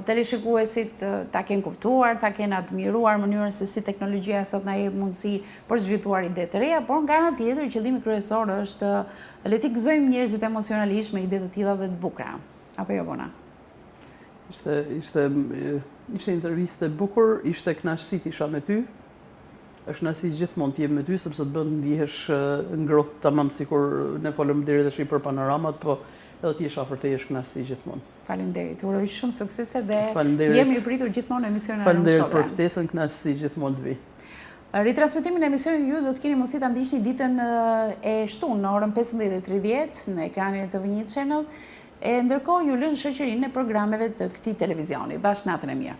teleshikuesit ta kenë kuptuar, ta kenë admiruar mënyrën se si teknologjia sot na jep mundësi për zhvilluar ide të reja, por nga ana tjetër qëllimi kryesor është le t'i gëzojmë njerëzit emocionalisht me ide të tilla dhe të bukura. Apo jo, Bona? Ishte intervistë e bukur, ishte kënaqësi të isha me ty. Është kënaqësi gjithmonë të jem me ty sepse të bën ndihesh ngrohtë tamam sikur ne folëm deri tash për panoramat, po edhe ti jesh afër te jesh kënaqësi gjithmonë. Faleminderit. Uroj shumë suksese dhe Faleminderit. jemi i pritur gjithmonë në emisionin e Faleminderit për ftesën, kënaqësi gjithmonë të vi. Ritransmetimin e emisionit ju do të keni mundësi ta ndiqni ditën e shtunë në orën 15:30 në ekranin e TV1 Channel. E ndërkohë ju lënë shoqërinë e programeve të këtij televizioni. Bashkë natën e mirë.